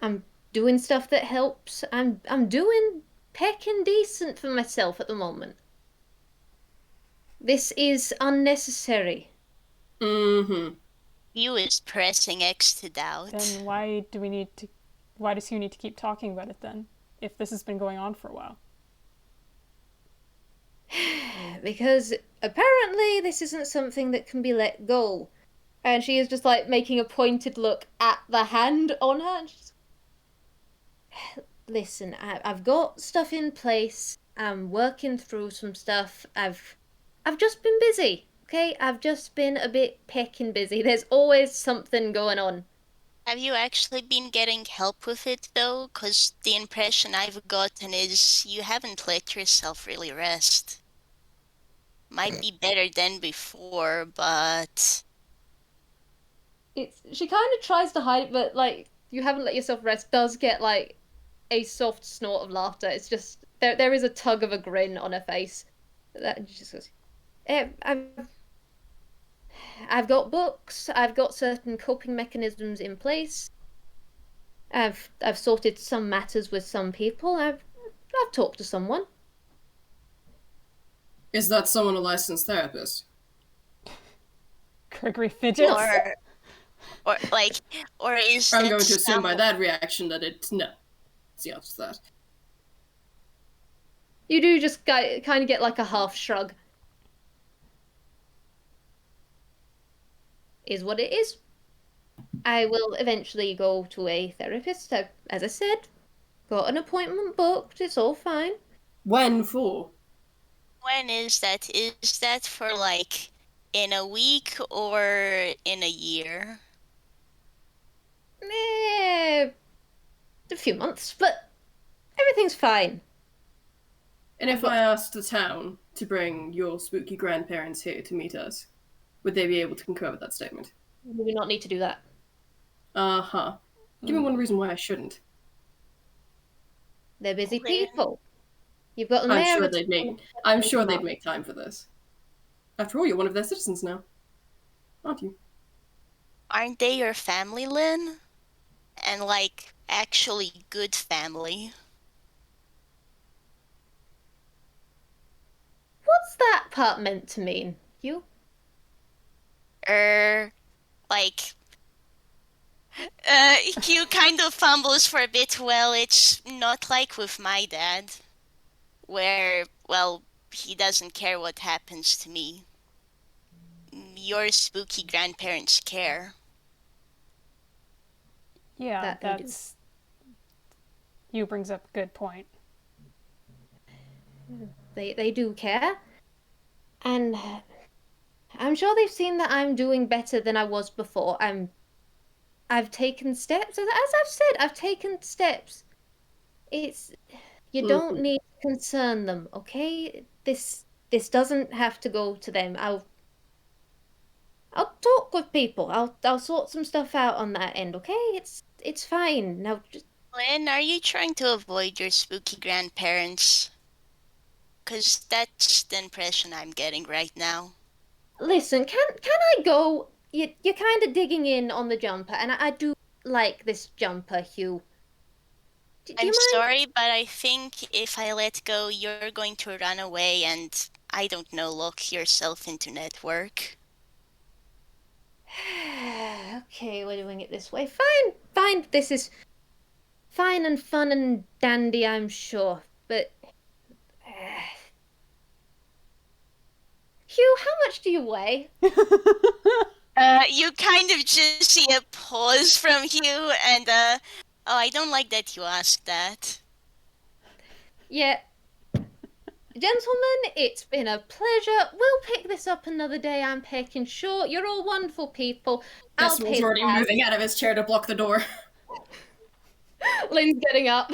I'm doing stuff that helps. I'm doing peckin' decent for myself at the moment. This is unnecessary. Mm-hmm. You is pressing X to doubt. Then why does Hugh need to keep talking about it then, if this has been going on for a while? Because apparently this isn't something that can be let go. And she is just like making a pointed look at the hand on her. And she's... Listen, I've got stuff in place. I'm working through some stuff. I've just been busy. Okay, I've just been a bit peckin' busy. There's always something going on. Have you actually been getting help with it, though? 'Cause the impression I've gotten is you haven't let yourself really rest. Might be better than before, but... She kind of tries to hide it, but like you haven't let yourself rest does get like a soft snort of laughter. It's just there is a tug of a grin on her face. That she just goes, I've got books. I've got certain coping mechanisms in place. I've sorted some matters with some people. I've talked to someone. Is that someone a licensed therapist? Craigory fidgets. Or is I'm that going to assume by that reaction that it's no. It's the answer to that. You do just kind of get like a half shrug. Is what it is. I will eventually go to a therapist. As I said, got an appointment booked. It's all fine. When for? When is that? Is that for, like, in a week or in a year? A few months, but everything's fine. And if I asked the town to bring your spooky grandparents here to meet us, would they be able to concur with that statement? We do not need to do that. Uh-huh. Give me one reason why I shouldn't. They're busy Lin. people. You've got the I'm mayor sure of they'd town- make time for this. After all, you're one of their citizens now. Aren't you? Aren't they your family, Lin? And, like, actually good family. What's that part meant to mean, Hugh? Like... Hugh kind of fumbles for a bit. Well, it's not like with my dad. Where, well, he doesn't care what happens to me. Your spooky grandparents care. Yeah, That they do. that's... Hugh brings up a good point. They do care. And I'm sure they've seen that I'm doing better than I was before. I've taken steps. As I've said, I've taken steps. You don't need to concern them, okay? This doesn't have to go to them. I'll talk with people. I'll sort some stuff out on that end, okay? It's fine. Now just Lynn, are you trying to avoid your spooky grandparents? 'Cause that's the impression I'm getting right now. listen, can I go? You're kind of digging in on the jumper, and I do like this jumper, Hugh. Do you I'm mind? sorry, but I think if I let go, you're going to run away and, I don't know, lock yourself into network. Okay, we're doing it this way. Fine. This is fine and fun and dandy, I'm sure. But Hugh, how much do you weigh? You kind of just see a pause from Hugh, and, oh, I don't like that you asked that. Yeah. Gentlemen, it's been a pleasure. We'll pick this up another day, I'm pecking sure. You're all wonderful people. I'll Decimal's pay already that. moving out of his chair to block the door. Lynn's getting up.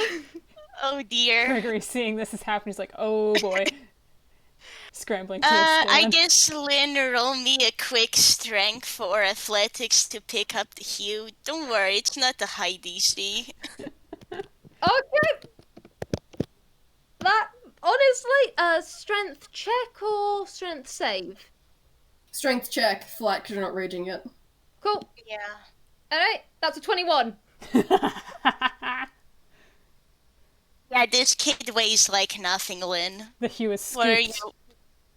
Oh dear. Craigory, seeing this is happening, is like, oh boy. Scrambling to his I stand. guess Lynn, roll me a quick strength or athletics to pick up the Hugh. Don't worry, it's not a high DC. Okay. that honestly, strength check or strength save? Strength check, flat, because you're not raging yet. Cool. Yeah. Alright, that's a 21. Yeah, this kid weighs like nothing, Lynn. The Hugh is What are scooped.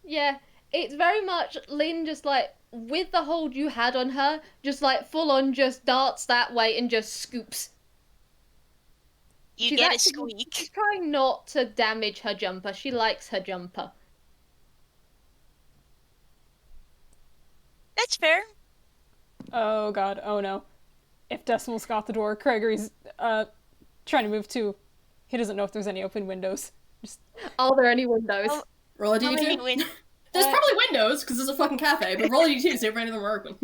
you? Yeah, it's very much Lynn just like, with the hold you had on her, just like full on just darts that way and just scoops. You She's get a actually- She's squeak. trying not to damage her jumper. She likes her jumper. That's fair. Oh god, oh no. If Decimal's got the door, Craigory's trying to move too. He doesn't know if there's any open windows. Just Are there any windows? Oh. Roll a How many d2. win- There's probably windows, because it's a fucking cafe, but roll a d2 see if any of them are open.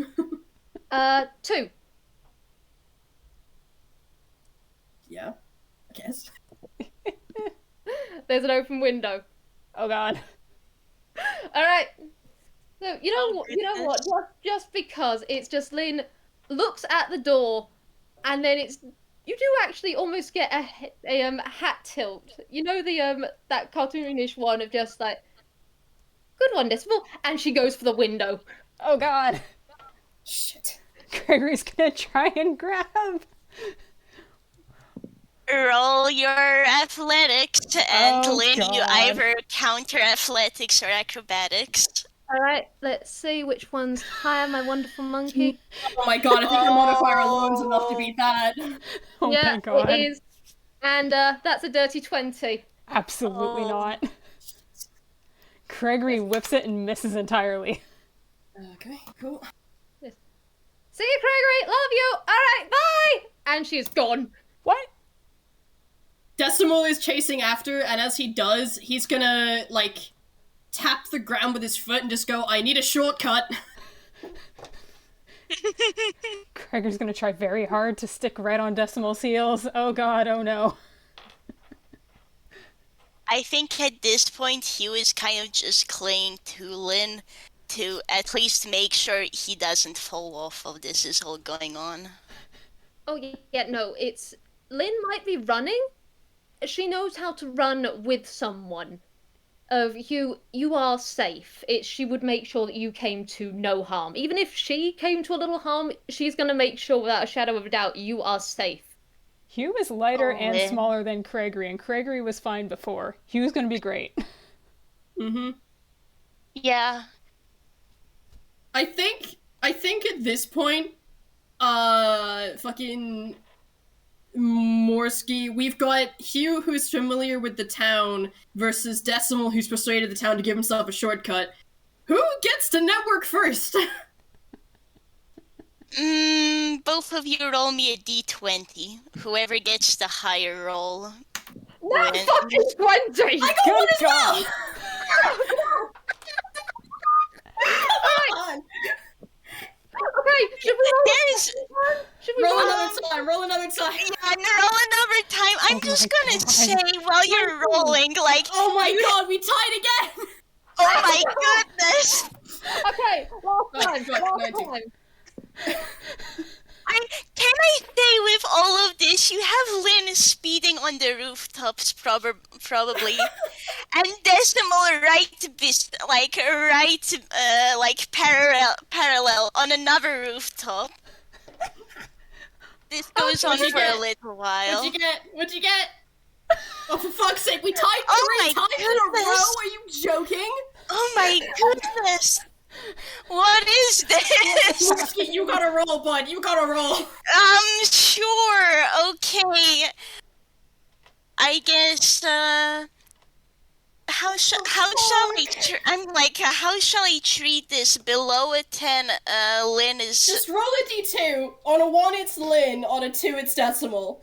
2. Yeah, I guess. There's an open window. oh god. Alright. So, you know, Oh, you know what? goodness. Just because it's just Lynn looks at the door, and then it's... You do actually almost get a hat tilt. You know the that cartoonish one of just like, good one, Decimal, and she goes for the window. Oh god. Shit. Craigory's gonna try and grab. Roll your athletics, and Oh, Lynn, you God. either counter athletics or acrobatics. Alright, let's see which one's higher, my wonderful monkey. Oh my god, I think your modifier alone's enough to beat that. Oh yeah, my god. it is. And that's a dirty 20. Absolutely Oh. not. Craigory whips it and misses entirely. Okay, cool. See you, Craigory, love you! Alright, bye! And she's gone. What? Decimal is chasing after, and as he does, he's gonna, like, tap the ground with his foot and just go, I need a shortcut. Craigory's gonna try very hard to stick right on Decimal's heels. Oh god, oh no. I think at this point, Hugh is kind of just clinging to Lynn to at least make sure he doesn't fall off while this is all going on. Oh, yeah, no, it's... Lynn might be running. She knows how to run with someone. You are safe. She would make sure that you came to no harm. Even if she came to a little harm, she's gonna make sure without a shadow of a doubt you are safe. Hugh is lighter Oh, and Lynn. smaller than Craigory, and Craigory was fine before. Hugh's gonna be great. Mm-hmm. Yeah. I think at this point, fucking Morski, we've got Hugh, who's familiar with the town, versus Decimal, who's persuaded the town to give himself a shortcut. Who gets to network first? Both of you roll me a d20. Whoever gets the higher roll. No Lynn. fucking 20! I got Good one as well! God. Come on! Okay, should we roll? There's... Should we Roll roll? another time, roll another time. Yeah, roll another time. I'm Oh just my gonna God. say while you're rolling, like, Oh my god, we tied again! oh my goodness! Okay, last time, Right, last 19. time. Can I say with all of this, you have Lynn speeding on the rooftops, probably, and Decimal right parallel on another rooftop. This goes on what'd you for a get? little while. What'd you get? What'd you get? Oh, for fuck's sake, we tied Oh three my times in a row? goodness. Are you joking? Oh my goodness! What is this? Morski, you gotta roll, bud. You gotta roll. Sure. Okay. I guess. How shall I treat this? Below a 10, Lynn is. Just roll a d2. On a 1, it's Lynn. On a 2, it's Decimal.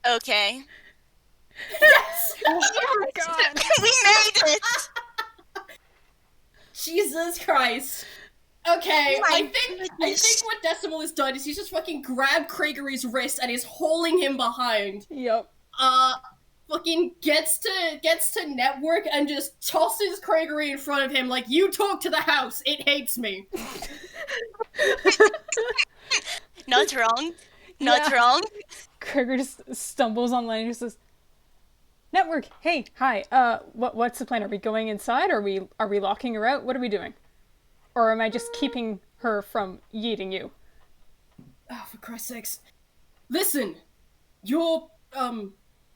Okay. Yes! Oh god. We made it. Jesus Christ. Okay, My I think goodness. what Decimal has done is he's just fucking grabbed Craigory's wrist and is holding him behind. Yep. Fucking gets to network and just tosses Craigory in front of him like, you talk to the house, it hates me. Not wrong. Not Yeah. wrong. Craigory just stumbles online and just says, Network. Hey, hi. What's the plan? Are we going inside? Are we locking her out? What are we doing? Or am I just keeping her from yeeting you? Oh, for Christ's sakes. Listen, your,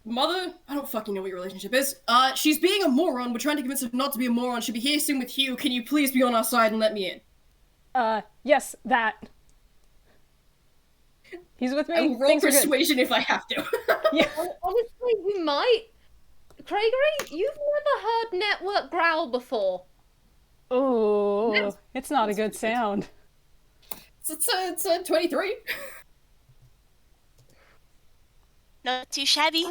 mother? I don't fucking know what your relationship is. She's being a moron. We're trying to convince her not to be a moron. She'll be here soon with Hugh. Can you please be on our side and let me in? Yes, that. He's with me. I will roll Things are good. persuasion if I have to. Yeah. Honestly, we might. Craigory, you've never heard Network growl before. Oh, it's not a good sound. It's a 23. Not too shabby.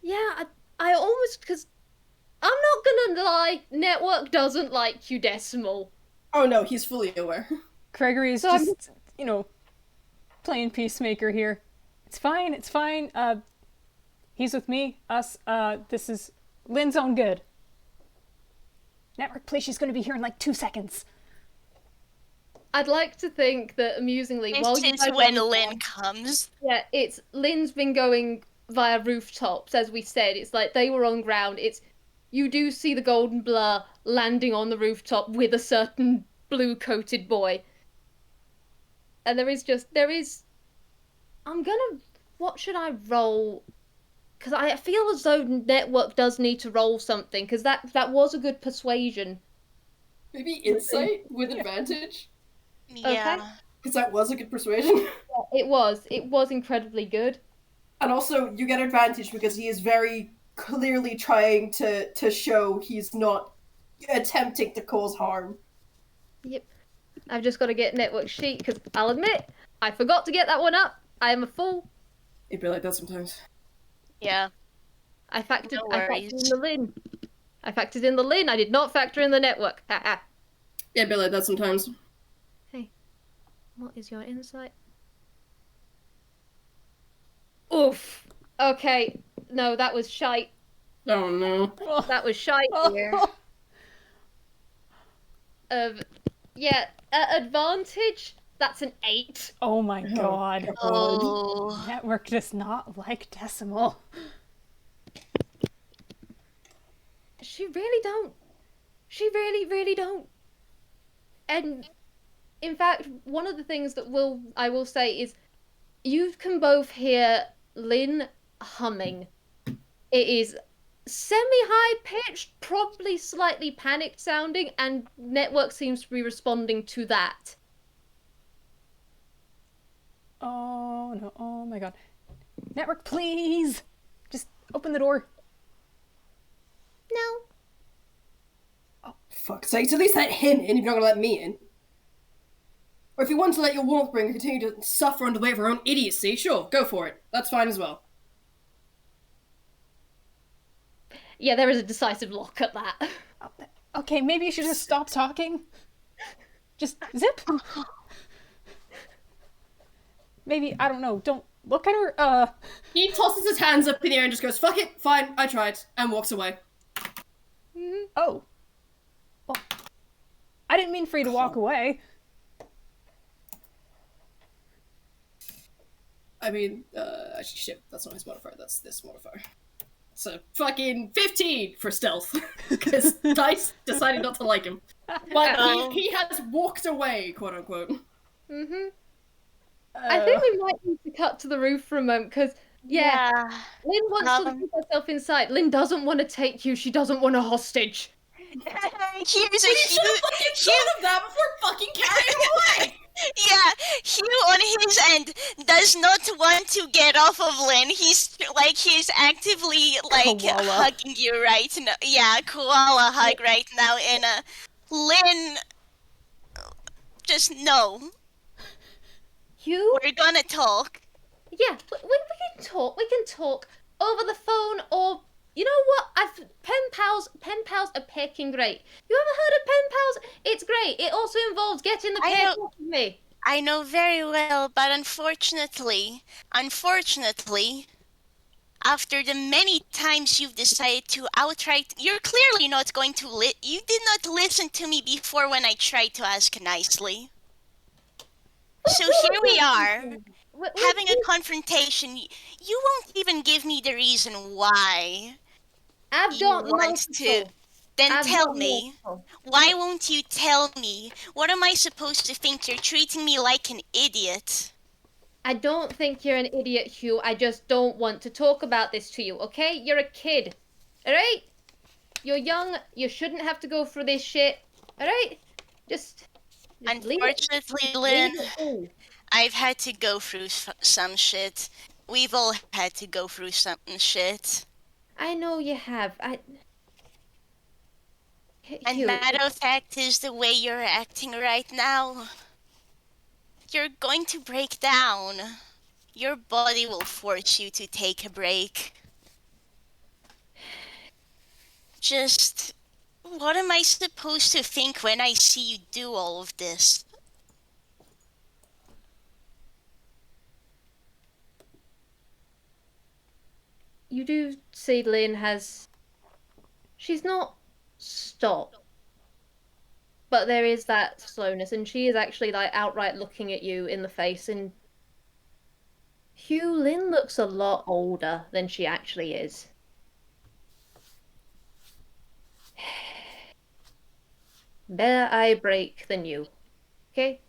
Yeah, I almost, because I'm not gonna lie, Network doesn't like you, Decimal. Oh no, he's fully aware. Craigory is So I'm just, playing peacemaker here. It's fine, it's fine. He's with me, us, this is Lynn's own good. Network, please, she's gonna be here in like 2 seconds. I'd like to think that, amusingly, while you This is guys when are- Lin comes. Yeah, it's Lynn's been going via rooftops, as we said. It's like they were on ground. You do see the golden blur landing on the rooftop with a certain blue-coated boy. And what should I roll? Because I feel as though Network does need to roll something, because that was a good persuasion. Maybe insight with advantage? Yeah. Because that was a good persuasion. Yeah, it was incredibly good. And also, you get advantage because he is very clearly trying to show he's not attempting to cause harm. Yep. I've just got to get Network sheet, because I'll admit, I forgot to get that one up. I am a fool. It'd be like that sometimes. Yeah. I factored No in worries. the Lin. I factored in the Lin. I did not factor in the Network. Ha. It'd be like that sometimes. Hey, what is your insight? Oof. Okay. No, that was shite. Oh no. That was shite. Yeah. Advantage. That's an 8. Oh my god. Oh. Network does not like Decimal. She really don't. She really, really don't. And in fact, one of the things that I will say is, you can both hear Lin humming. It is semi-high pitched, probably slightly panicked sounding, and Network seems to be responding to that. Oh no, oh my god. Network, please! Just open the door. No. Fuck's sakes, at least let him in if you're not gonna let me in. Or if you want to let your warmth bringer continue to suffer under the weight of her own idiocy, sure, go for it. That's fine as well. Yeah, there is a decisive lock at that. Okay, maybe you should just stop talking. Just zip. Maybe, I don't know, don't look at her, He tosses his hands up in the air and just goes, fuck it, fine, I tried, and walks away. Oh. Well, I didn't mean for you to walk away. I mean, actually shit, that's not his modifier, that's this modifier. So, fucking 15 for stealth. Because Dice decided not to like him. But he has walked away, quote unquote. Mm-hmm. I think we might need to cut to the roof for a moment, because, yeah, Lin wants to keep herself inside. Lin doesn't want to take you, she doesn't want a hostage. Here's a You should have fucking thought of that before fucking carrying him away! Yeah, Hugh on his end does not want to get off of Lin. He's actively Koala. hugging you right now. Yeah, koala hug right now, and Lin, just no. Hugh? We're gonna talk. Yeah, we can talk. We can talk over the phone, or you know what? Pen pals are pecking great. You ever heard of pen pals? It's great. It also involves getting the pen off of me. I know very well, but unfortunately, after the many times you've decided to outright, you're clearly not going to you did not listen to me before when I tried to ask nicely. So here we are, having a confrontation. You won't even give me the reason why. I've You got want to? multiple. Then I've tell got me. multiple. Why won't you tell me? What am I supposed to think? You're treating me like an idiot. I don't think you're an idiot, Hugh. I just don't want to talk about this to you, okay? You're a kid, alright? You're young. You shouldn't have to go through this shit, alright? Just leave it. Unfortunately, Leave Lynn, it be. I've had to go through some shit. We've all had to go through some shit. I know you have. And Hugh, matter of fact is the way you're acting right now. You're going to break down. Your body will force you to take a break. Just, what am I supposed to think when I see you do all of this? you do see Lynn has. She's not stopped, but there is that slowness, and she is actually like outright looking at you in the face. And Hugh, Lynn looks a lot older than she actually is. Better I break than you, okay?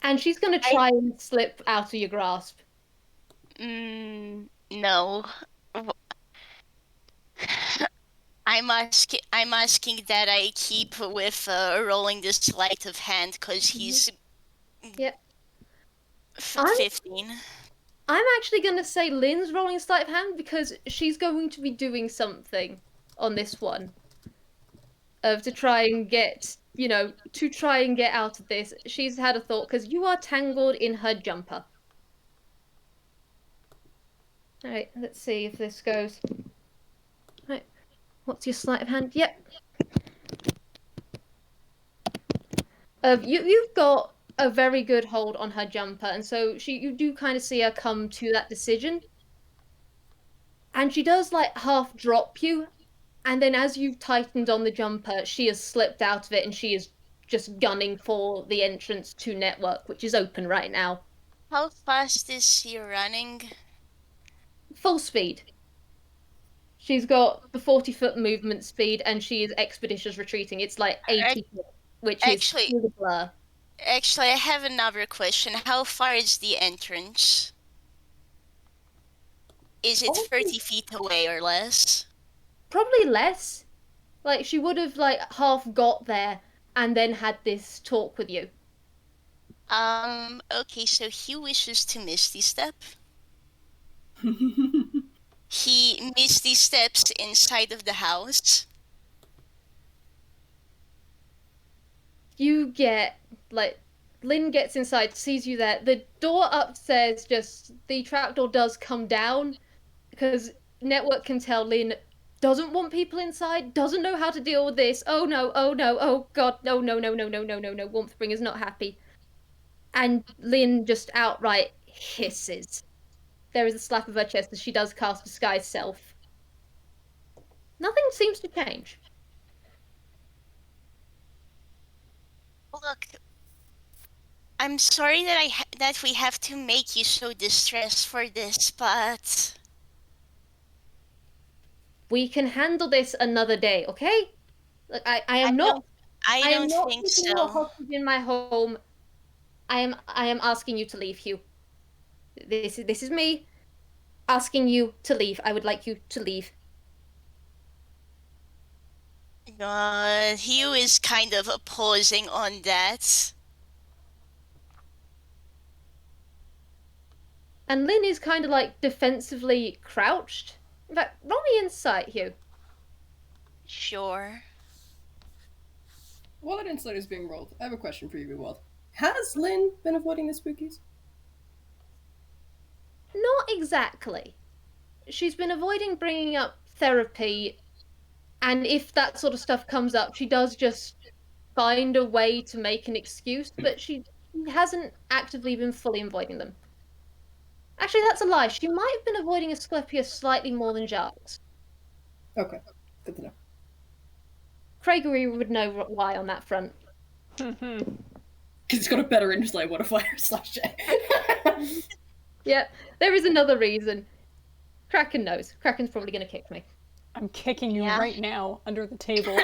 And she's gonna try and slip out of your grasp. No. I'm asking that I keep with rolling the sleight of hand because he's Yeah. I'm 15. I'm actually gonna say Lynn's rolling sleight of hand because she's going to be doing something on this one. To try and get, to try and get out of this. She's had a thought because you are tangled in her jumper. Alright, let's see if this goes. Right, what's your sleight of hand? Yep. You've got a very good hold on her jumper, and so you do kind of see her come to that decision. And she does like half drop you, and then as you've tightened on the jumper, she has slipped out of it and she is just gunning for the entrance to network, which is open right now. How fast is he running? Full speed. She's got the 40-foot movement speed and she is expeditious retreating. It's like 80 foot, which Actually, is the blur. Actually, I have another question. How far is the entrance? Is it 30 feet away or less? Probably less. Like, she would have, like, half got there and then had this talk with you. Okay, so he wishes to Misty Step. He Misty Steps inside of the house. You get, like, Lynn gets inside, sees you there. The door upstairs the trapdoor does come down because Network can tell Lynn doesn't want people inside, doesn't know how to deal with this. Oh no, oh no, oh god, no, no, no, no, no, no, no, no. Warmthbringer's not happy. And Lynn just outright hisses. There is a slap of her chest as she does cast Disguise Self. Nothing seems to change. Look, I'm sorry that we have to make you so distressed for this, but We can handle this another day, okay? Look, I am not. I I am don't not think keeping you a so. hostage in my home. I am asking you to leave, Hugh. This is me asking you to leave. I would like you to leave. Hugh is kind of opposing on that. And Lynn is kind of like defensively crouched. In fact, roll me insight, Hugh. Sure. While that insight is being rolled, I have a question for you, Vwild. Has Lynn been avoiding the spookies? Not exactly. She's been avoiding bringing up therapy, and if that sort of stuff comes up, she does just find a way to make an excuse, but she hasn't actively been fully avoiding them. Actually, that's a lie. She might have been avoiding Asclepius slightly more than Jacques. Okay, good to know. Craigory would know why on that front. Because it's got a better insight modifier /J. Yep, there is another reason. Kraken knows. Kraken's probably going to kick me. I'm kicking you Yeah. right now under the table.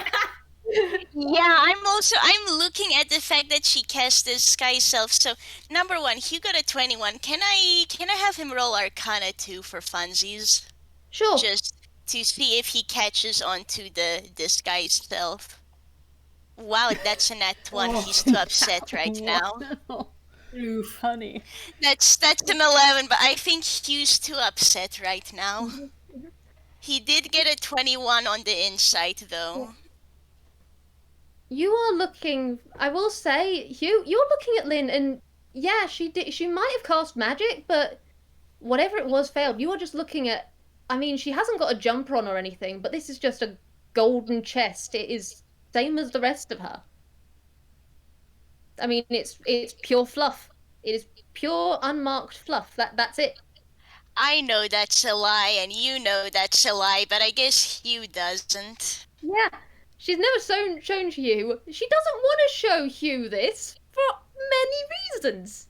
Yeah, I'm looking at the fact that she cast this Sky Self. So number one, Hugh got a 21. Can I have him roll Arcana 2 for funsies? Sure. Just to see if he catches on to the disguise self. Wow, that's a nat 1. Oh, He's too upset right now. wow. Oof. Honey. That's an 11, but I think Hugh's too upset right now. He did get a 21 on the insight though. You are looking. I will say, Hugh, you're looking at Lynn, and yeah, she did. She might have cast magic, but whatever it was failed. You are just looking at. I mean, she hasn't got a jumper on or anything, but this is just a golden chest. It is same as the rest of her. I mean, it's pure fluff. It is pure unmarked fluff. That's it. I know that's a lie, and you know that's a lie, but I guess Hugh doesn't. Yeah, she's never shown Hugh. She doesn't want to show Hugh this for many reasons.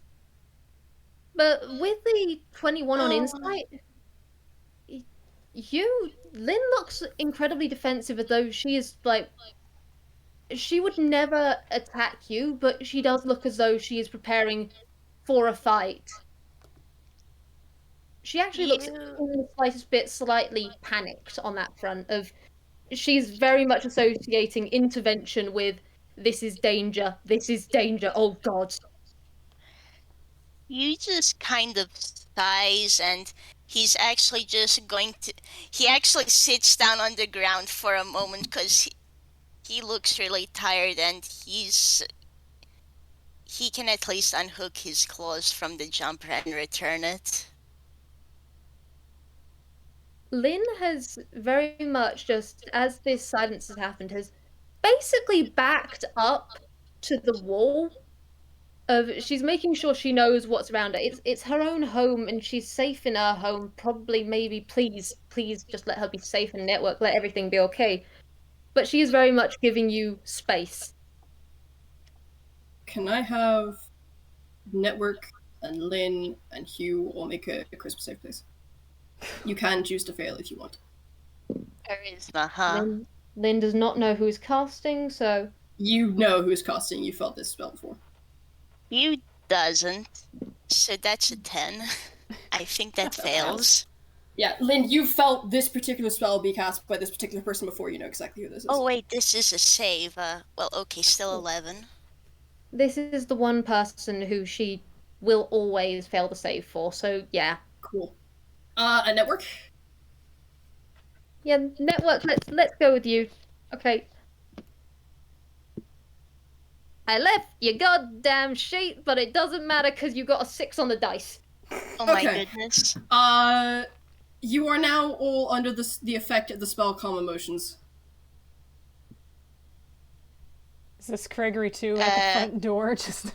But with the 21 on insight, Lynn looks incredibly defensive, as though she is like. She would never attack you, but she does look as though she is preparing for a fight. She actually looks in the slightest bit slightly panicked on that front of she's very much associating intervention with this is danger, oh god. You just kind of sighs, and he's actually just going to. He actually sits down on the ground for a moment because he looks really tired, and he can at least unhook his claws from the jumper and return it. Lynn has very much just, as this silence has happened, has basically backed up to the wall. She's making sure she knows what's around her. It's her own home, and she's safe in her home. Probably, maybe, please just let her be safe in network. Let everything be okay. But she is very much giving you space. Can I have Network and Lynn and Hugh all make a charisma save, please? You can choose to fail if you want. Charisma, huh? Lynn does not know who's casting, so... You know who's casting. You felt this spell before. You doesn't. So that's a 10. I think that fails. Yeah, Lynn, you felt this particular spell be cast by this particular person before. You know exactly who this is. Oh wait, this is a save. Well, okay, still 11. This is the one person who she will always fail the save for, so yeah. Cool. A Network? Yeah, network, let's go with you. Okay. I left your goddamn sheet, but it doesn't matter because you got a 6 on the dice. Oh my goodness. You are now all under the effect of the spell Calm Emotions. Is this Craigory 2 at the front door? Just.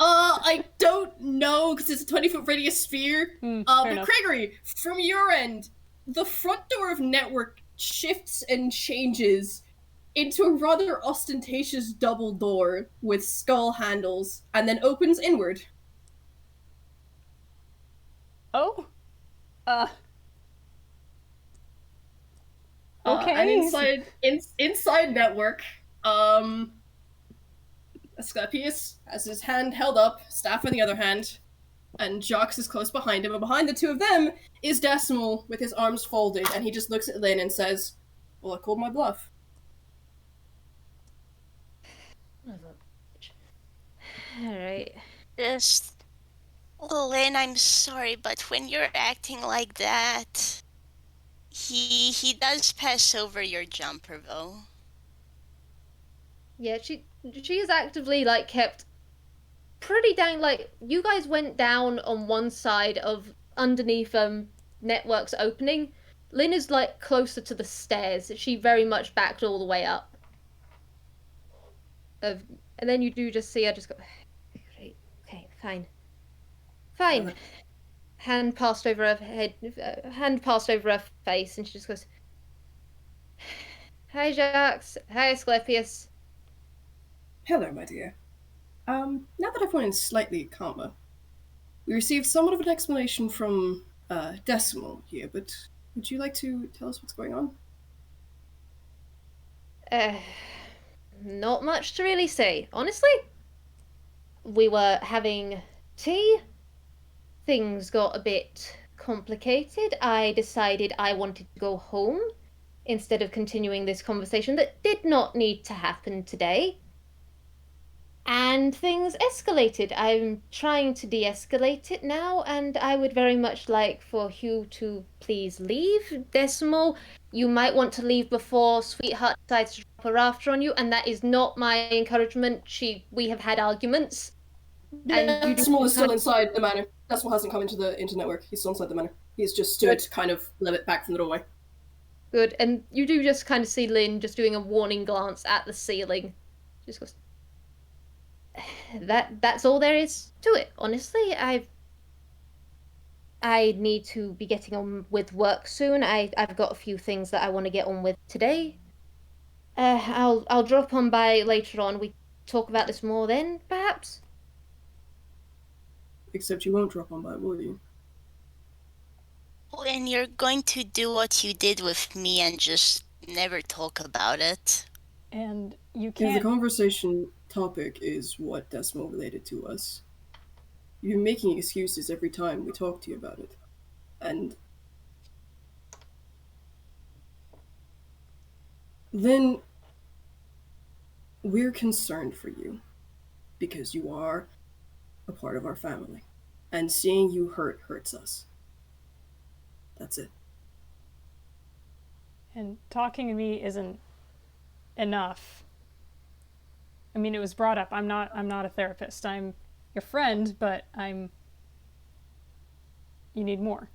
I don't know, because it's a 20-foot radius sphere. But enough. Craigory, from your end, the front door of Network shifts and changes into a rather ostentatious double door with skull handles, and then opens inward. Oh? Okay. And inside Network, Asclepius has his hand held up, staff in the other hand, and Jacques is close behind him, and behind the two of them is Decimal with his arms folded, and he just looks at Lynn and says, "Well, I called my bluff." Alright. Lynn, I'm sorry, but when you're acting like that, he does pass over your jumper, though. Yeah, she is actively, like, kept pretty dang, like, you guys went down on one side of underneath, Network's opening. Lynn is, like, closer to the stairs. She very much backed all the way up. And then you do just see her just go, great, okay, fine. Fine. Hand passed over her head, hand passed over her face, and she just goes, "Hi, Jacques. Hi, Asclepius." Hello, my dear. Now that everyone is slightly calmer, we received somewhat of an explanation from Decimal here, but would you like to tell us what's going on? Uh, Not much to really say, honestly. We were having tea. Things got a bit complicated. I decided I wanted to go home instead of continuing this conversation that did not need to happen today. And things escalated. I'm trying to de escalate it now, and I would very much like for Hugh to please leave. Decimal, you might want to leave before Sweetheart decides to drop a rafter on you, and that is not my encouragement. We have had arguments. And you Decimal is still inside the manor. Decimal hasn't come into the network. He's still inside the manor. He's just stood kind of a little bit back from the doorway. Good, and you do just kind of see Lynn just doing a warning glance at the ceiling. Just goes, that's all there is to it, honestly. I need to be getting on with work soon. I've got a few things that I want to get on with today. I'll drop on by later on. We talk about this more then, perhaps? Except you won't drop on by, will you? And you're going to do what you did with me and just never talk about it. And you If can't. the conversation topic is what Decimal related to us, you're making excuses every time we talk to you about it. And then we're concerned for you because you are a part of our family. And seeing you hurts us. That's it. And talking to me isn't enough. I mean, it was brought up. I'm not a therapist. I'm your friend, but you need more.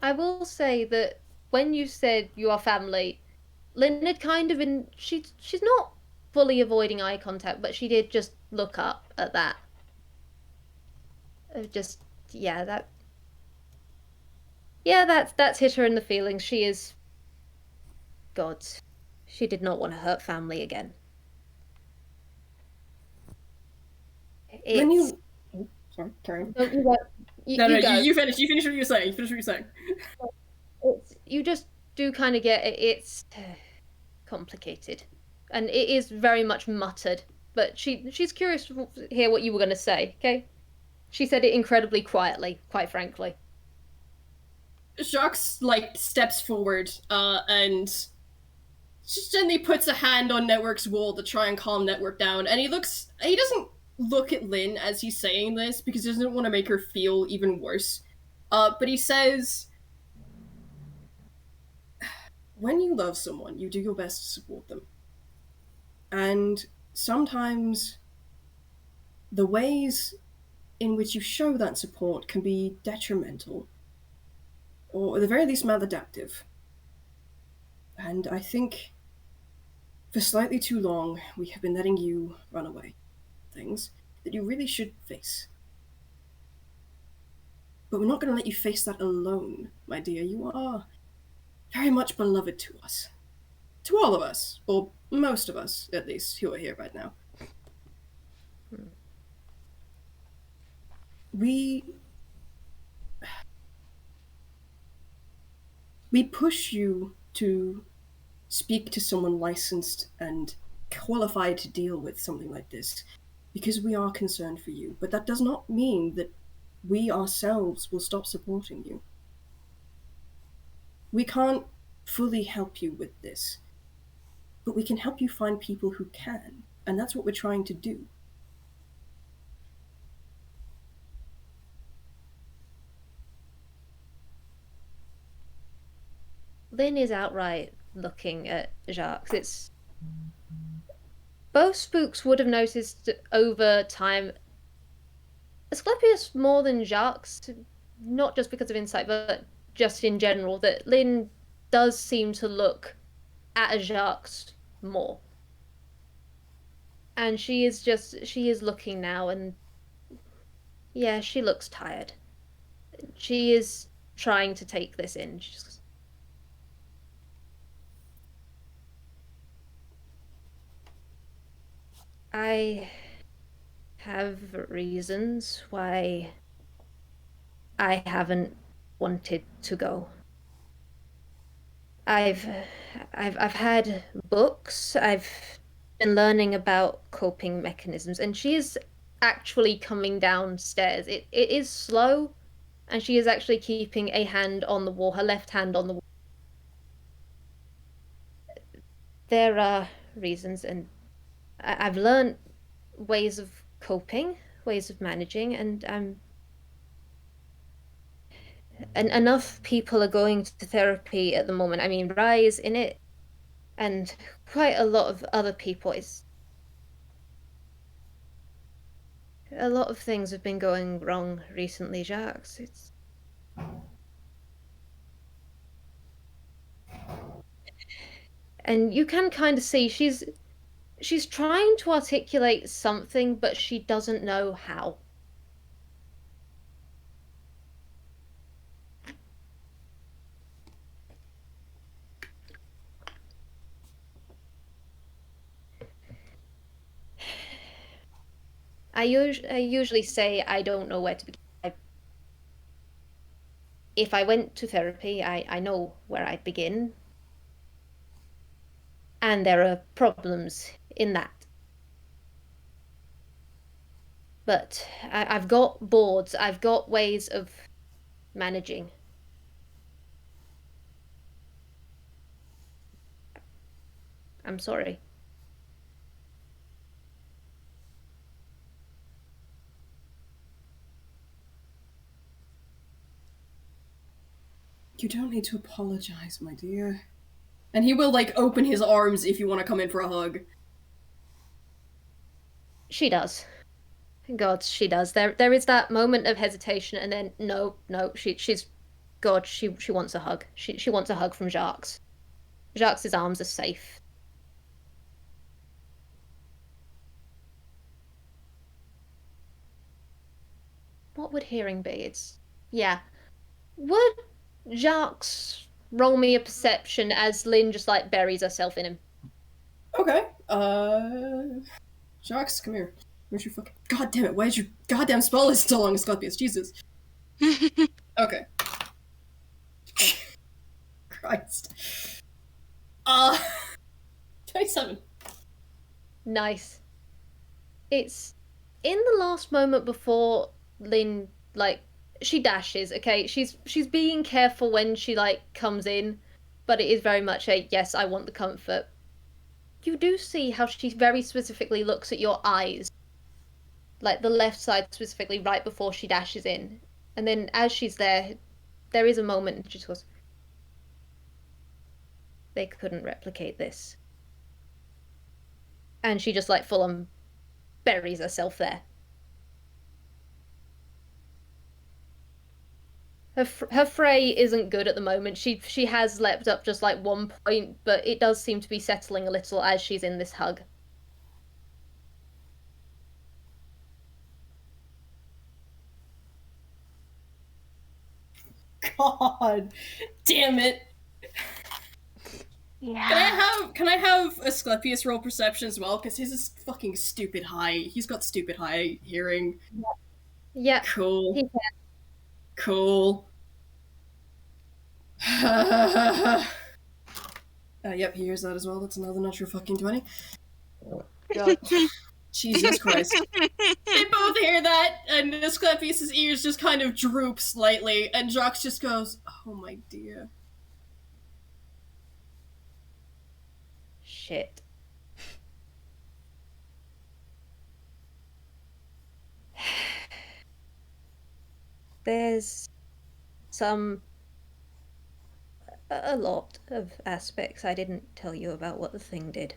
I will say that when you said you are family, Lynn had kind of been she's not fully avoiding eye contact, but she did just look up at that. Just that's hit her in the feelings. She is God. She did not want to hurt family again. Then you... Oh, sorry, carry on. No, You finish. You finish what you're saying. Finish what you're saying. You just do kind of get it. It's complicated, and it is very much muttered. But she's curious to hear what you were going to say. Okay, she said it incredibly quietly, quite frankly. Jacques steps forward and just gently puts a hand on Network's wall to try and calm Network down. And he doesn't look at Lynn as he's saying this because he doesn't want to make her feel even worse. But he says, when you love someone, you do your best to support them. And sometimes the ways in which you show that support can be detrimental, or at the very least maladaptive. And I think for slightly too long, we have been letting you run away. Things that you really should face. But we're not going to let you face that alone, my dear. You are very much beloved to us. To all of us, or most of us, at least, who are here right now. We push you to speak to someone licensed and qualified to deal with something like this because we are concerned for you. But that does not mean that we ourselves will stop supporting you. We can't fully help you with this, but we can help you find people who can, and that's what we're trying to do. Lynn is outright looking at Jacques. It's both spooks would have noticed over time. Asclepius more than Jacques, not just because of insight, but just in general, that Lynn does seem to look at Jacques more. And she is looking now, and yeah, she looks tired. She is trying to take this in. She just goes, I have reasons why I haven't wanted to go. I've had books. I've been learning about coping mechanisms, and she is actually coming downstairs. It is slow, and she is actually keeping a hand on the wall, her left hand on the wall. There are reasons, and I've learned ways of coping, ways of managing, and enough people are going to therapy at the moment. I mean, Rai is in it, and quite a lot of other people. It's a lot of things have been going wrong recently, Jacques. It's and you can kind of see she's trying to articulate something, but she doesn't know how. I usually say I don't know where to begin. If I went to therapy, I know where I'd begin. And there are problems in that. But I've got boards, I've got ways of managing. I'm sorry. You don't need to apologize, my dear. And he will, like, open his arms if you want to come in for a hug. She does. God, she does. There is that moment of hesitation, and then no, she's God, she wants a hug. She wants a hug from Jacques. Jacques' arms are safe. What would hearing be? It's yeah. Would Jacques roll me a perception as Lynn just like buries herself in him? Okay. Jacques, come here. Where's your fucking... God damn it, why is your goddamn spell list so long, Asclepius? Jesus. Okay. Christ. 27. Nice. It's in the last moment before Lynn, like, she dashes, okay? She's being careful when she, like, comes in, but it is very much a, yes, I want the comfort. You do see how she very specifically looks at your eyes. Like, the left side specifically, right before she dashes in. And then as she's there is a moment and she just goes, they couldn't replicate this. And she just, like, full on buries herself there. Her fray isn't good at the moment. She has leapt up just like 1 point, but it does seem to be settling a little as she's in this hug. God damn it. Yeah. Can I have Asclepius roll perception as well? Because his is fucking stupid high. He's got stupid high hearing. Yeah. Cool. He can. Cool. Yep, he hears that as well. That's another natural fucking 20. God. Jesus Christ. They both hear that, and Asclepius' ears just kind of droop slightly, and Jacques just goes, oh my dear. Shit. There's a lot of aspects I didn't tell you about what the thing did.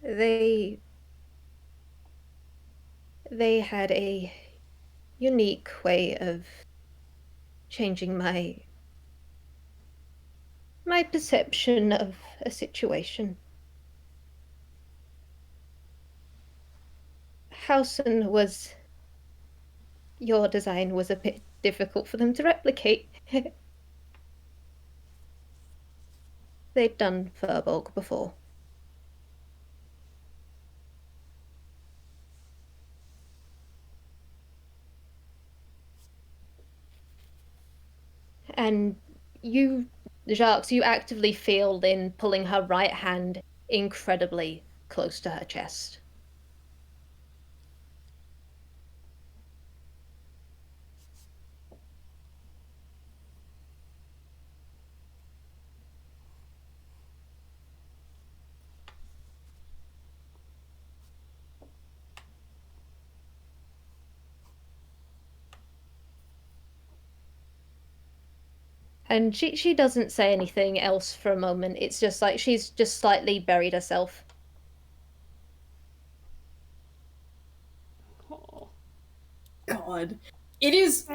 They had a unique way of changing my perception of a situation. Hausen was... Your design was a bit difficult for them to replicate. They'd done Furbolg before. And you, Jacques, you actively feel Lin pulling her right hand incredibly close to her chest. And she doesn't say anything else for a moment. It's just like she's just slightly buried herself. Oh. God. It is.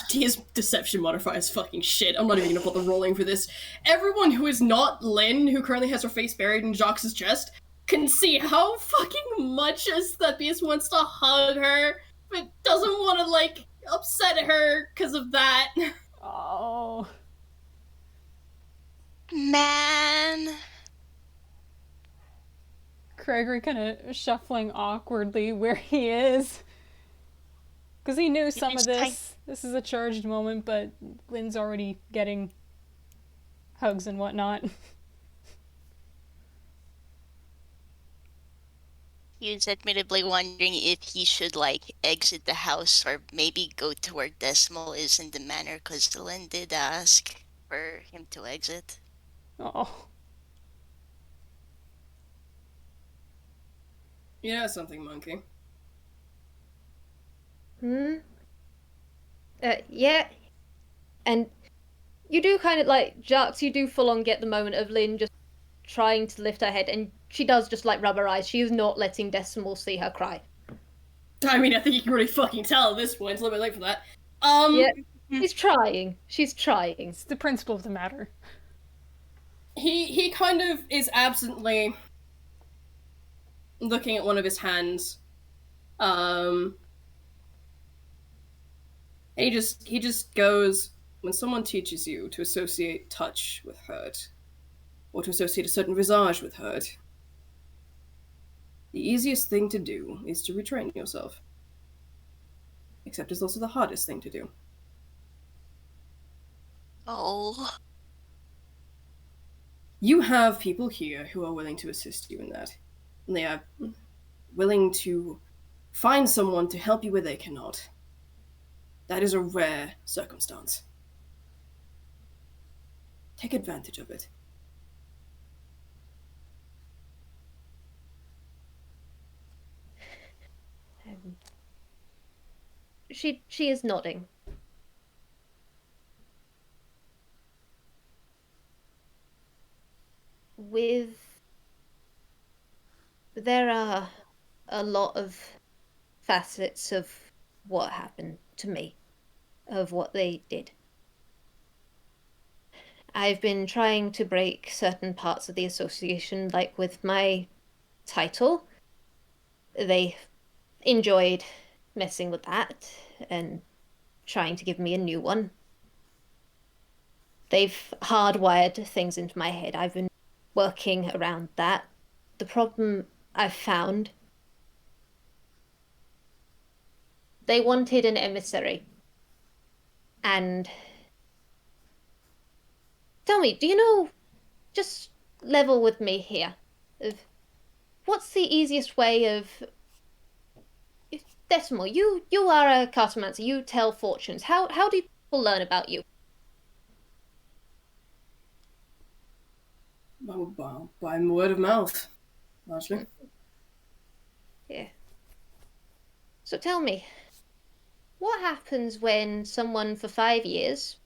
His deception modifier is fucking shit. I'm not even gonna bother rolling for this. Everyone who is not Lin, who currently has her face buried in Jacques' chest, can see how fucking much Asclepius wants to hug her, but doesn't want to, like, upset her because of that. Oh. Man. Craigory kind of shuffling awkwardly where he is. Because he knew some of this. This is a charged moment, but Lin's already getting hugs and whatnot. He's admittedly wondering if he should, like, exit the house or maybe go to where Decimal is in the manor, because Lynn did ask for him to exit. Oh. Yeah, something, monkey. Yeah. And you do kind of, like, Jacques, you do full on get the moment of Lin just trying to lift her head, and she does just, like, rub her eyes. She is not letting Decimal see her cry. I mean, I think you can really fucking tell at this point. It's a little bit late for that. Yeah, she's trying. She's trying. It's the principle of the matter. He kind of is absently looking at one of his hands. He just goes, when someone teaches you to associate touch with hurt, or to associate a certain visage with hurt, the easiest thing to do is to retrain yourself. Except it's also the hardest thing to do. Oh. You have people here who are willing to assist you in that. And they are willing to find someone to help you where they cannot. That is a rare circumstance. Take advantage of it. She is nodding. There are a lot of facets of what happened to me, of what they did. I've been trying to break certain parts of the association, like with my title. They enjoyed messing with that and trying to give me a new one. They've hardwired things into my head. I've been working around that. The problem I've found, they wanted an emissary. And tell me, do you know, just level with me here, of what's the easiest way of... Decimal, you are a cartomancer, you tell fortunes. How do people learn about you? By word of mouth, largely. Yeah. So tell me, what happens when someone for 5 years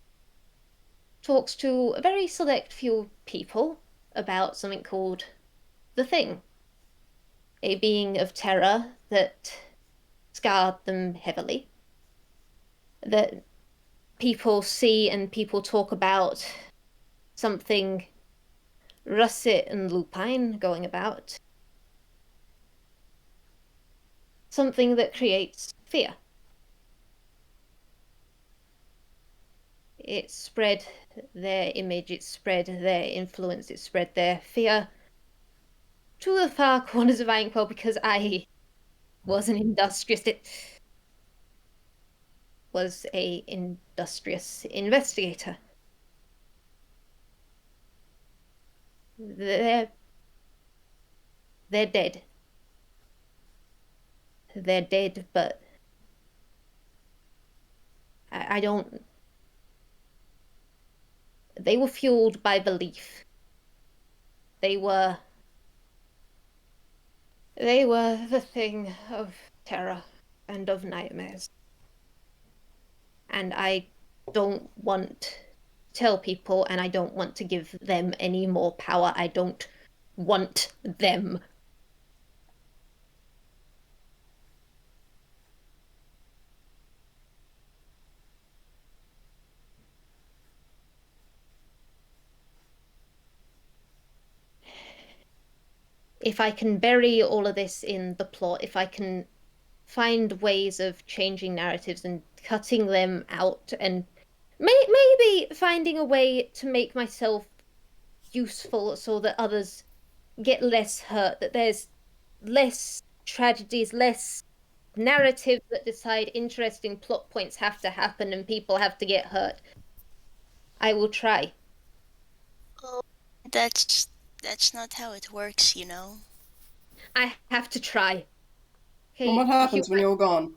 talks to a very select few people about something called the Thing? A being of terror that scarred them heavily, that people see and people talk about, something russet and lupine going about, something that creates fear. It spread their image, it spread their influence, it spread their fear to the far corners of Inkwell, because I was an industrious... was a industrious investigator. They're dead. They're dead, but I don't. They were fueled by belief. They were the thing of terror and of nightmares. And I don't want to tell people, and I don't want to give them any more power. I don't want them. If I can bury all of this in the plot, if I can find ways of changing narratives and cutting them out, and maybe finding a way to make myself useful so that others get less hurt, that there's less tragedies, less narratives that decide interesting plot points have to happen and people have to get hurt. I will try. Oh, that's not how it works, you know. I have to try. And Okay, what happens when you're gone?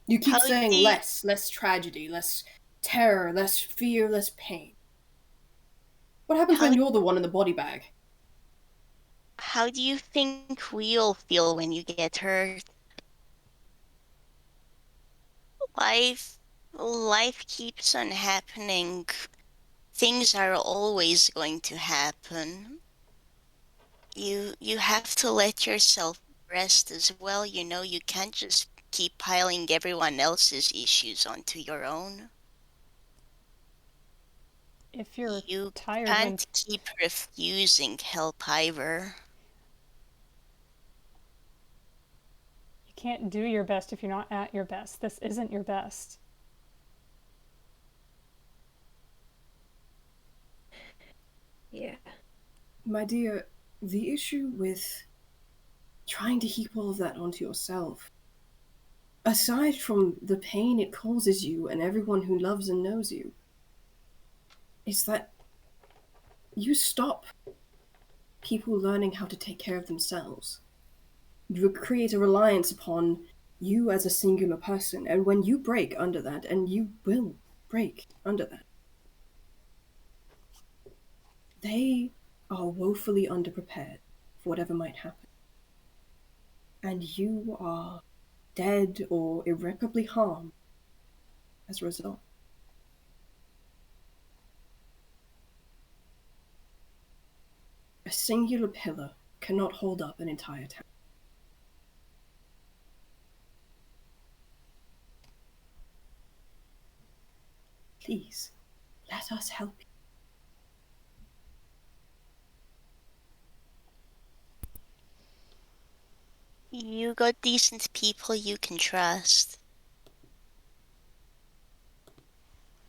You keep How saying do you, less tragedy, less terror, less fear, less pain. What happens how when you're the one in the body bag? how do you think we'll feel when you get hurt? Life keeps on happening. Things are always going to happen. You have to let yourself rest as well. You know, you can't just keep piling everyone else's issues onto your own. If you're You tired when can't keep refusing help either. you can't do your best if you're not at your best. This isn't your best. Yeah. My dear, the issue with trying to heap all of that onto yourself, aside from the pain it causes you and everyone who loves and knows you, is that you stop people learning how to take care of themselves. You create a reliance upon you as a singular person, and when you break under that, and you will break under that, they are woefully underprepared for whatever might happen. And you are dead or irreparably harmed as a result. A singular pillar cannot hold up an entire town. Please, let us help you. You got decent people you can trust.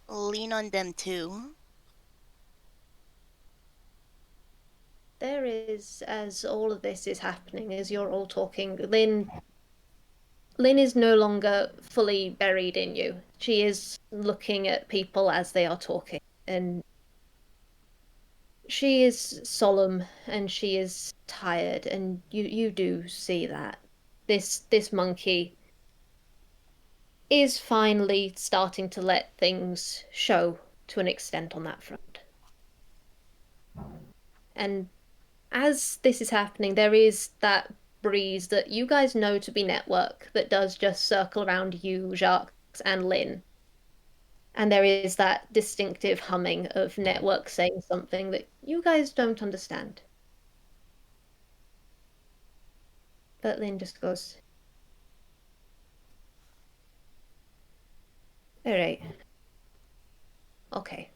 Lean on them too. There is, as all of this is happening, as you're all talking, Lynn is no longer fully buried in you. She is looking at people as they are talking, and she is solemn and she is tired, and you do see that. This monkey is finally starting to let things show to an extent on that front. And as this is happening, there is that breeze that you guys know to be network that does just circle around you, Jacques, and Lynn. And there is that distinctive humming of network saying something that you guys don't understand. But Lynn just goes, all right. Okay.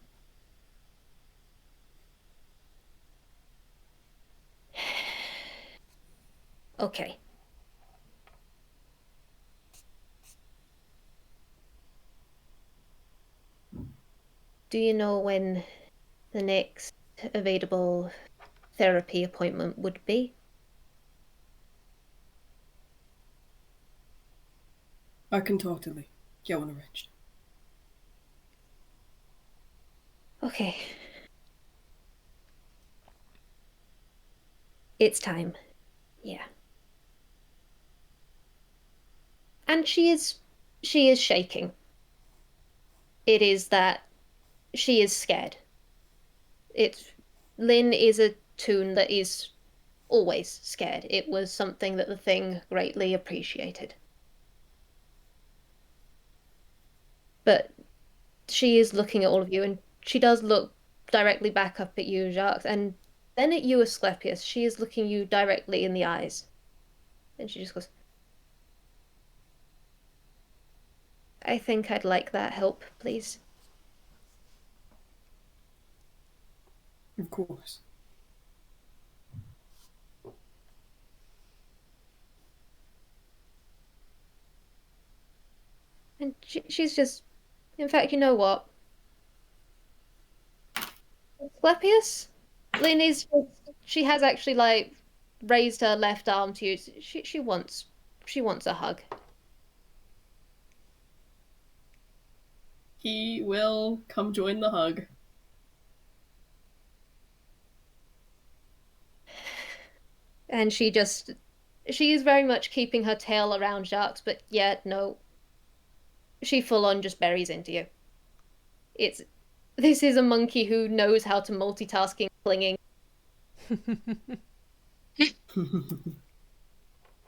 Okay. Do you know when the next available therapy appointment would be? I can talk to Lee. Get one arranged. Okay. It's time. Yeah. And she is shaking. It is that she is scared. Lin is a toon that is always scared. It was something that the thing greatly appreciated. But she is looking at all of you, and she does look directly back up at you, Jacques, and then at you, Asclepius. She is looking you directly in the eyes. And she just goes, I think I'd like that help, please. Of course. And she's just, in fact, you know what? Asclepius? Lynn is just, she has actually like raised her left arm to you. She wants a hug. He will come join the hug. And she is very much keeping her tail around Jacques, but yeah, no. She full on just buries into you. This is a monkey who knows how to multitasking, clinging.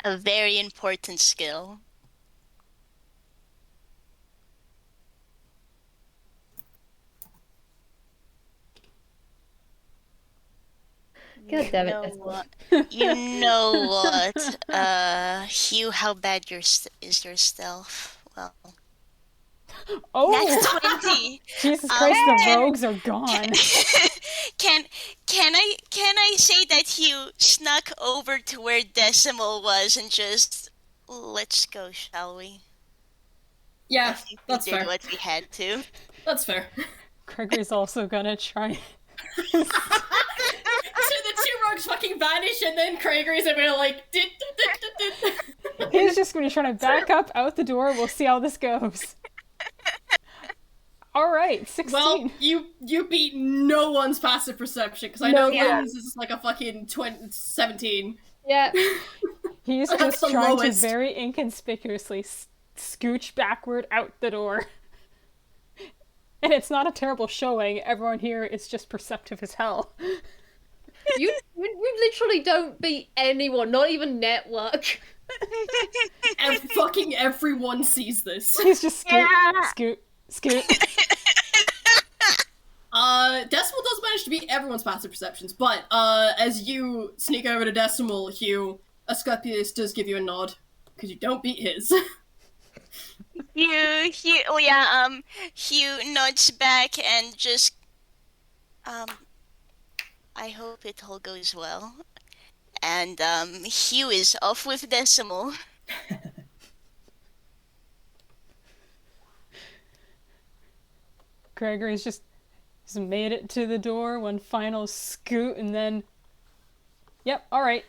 A very important skill. God damn it. You know what? Hugh, how bad is your stealth? Well, Oh, that's 20. Jesus Christ! The rogues are gone. Can I say that Hugh snuck over to where Decimal was and just let's go, shall we? Yeah, I think that's we did fair. what we had to. That's fair. Craigory's also gonna try. So the two rogues fucking vanish, and then Craigory's a bit like, He's just gonna try to back up out the door. We'll see how this goes. All right, 16. Well, you beat no one's passive perception, because I know Yeah. Lynn's is like a fucking 17. Yeah. He's That's just the trying lowest. to very inconspicuously scooch backward out the door. And it's not a terrible showing. Everyone here is just perceptive as hell. We literally don't beat anyone, not even Network. And fucking everyone sees this. He's just scoot. Decimal does manage to beat everyone's passive perceptions, but as you sneak over to Decimal, Hugh, Asclepius does give you a nod, because you don't beat his. Hugh nods back and just, I hope it all goes well. And, Hugh is off with Decimal. Craigory's just made it to the door, one final scoot, and then... Yep, alright.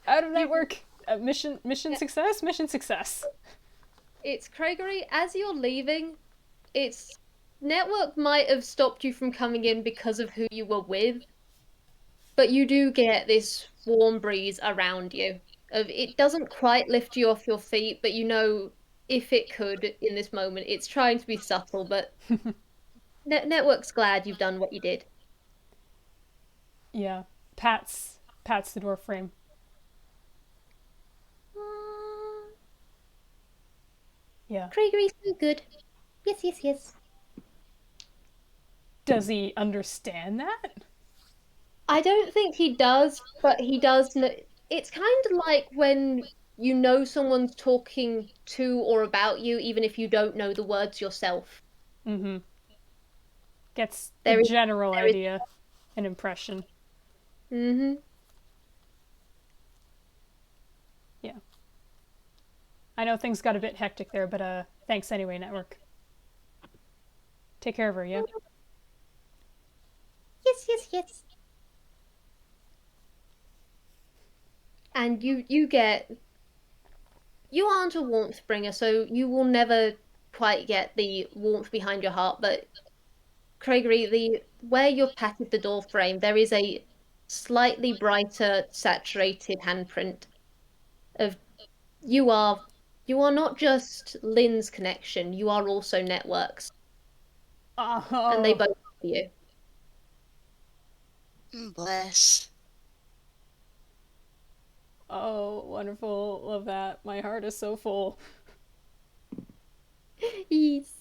Out of network. Mission success? Mission success. It's Craigory, as you're leaving, it's Network might have stopped you from coming in because of who you were with, but you do get this warm breeze around you. It doesn't quite lift you off your feet, but you know if it could in this moment. It's trying to be subtle, but Network's glad you've done what you did. Yeah. Pats the door frame. Yeah. Craigory's so good. Yes. Does he understand that? I don't think he does, but he does know. It's kind of like when you know someone's talking to or about you, even if you don't know the words yourself. Mm-hmm. Gets There a is- general there is- idea, an impression. Mm-hmm. Yeah. I know things got a bit hectic there, but thanks anyway, Network. Take care of her, yeah? Yes. And you aren't a warmth bringer, so you will never quite get the warmth behind your heart, but Craigory, where you're patted the door frame, there is a slightly brighter, saturated handprint of you are not just Lin's connection, you are also Networks. And they Oh, both love you. Bless. oh, wonderful. Love that. My heart is so full. Yes.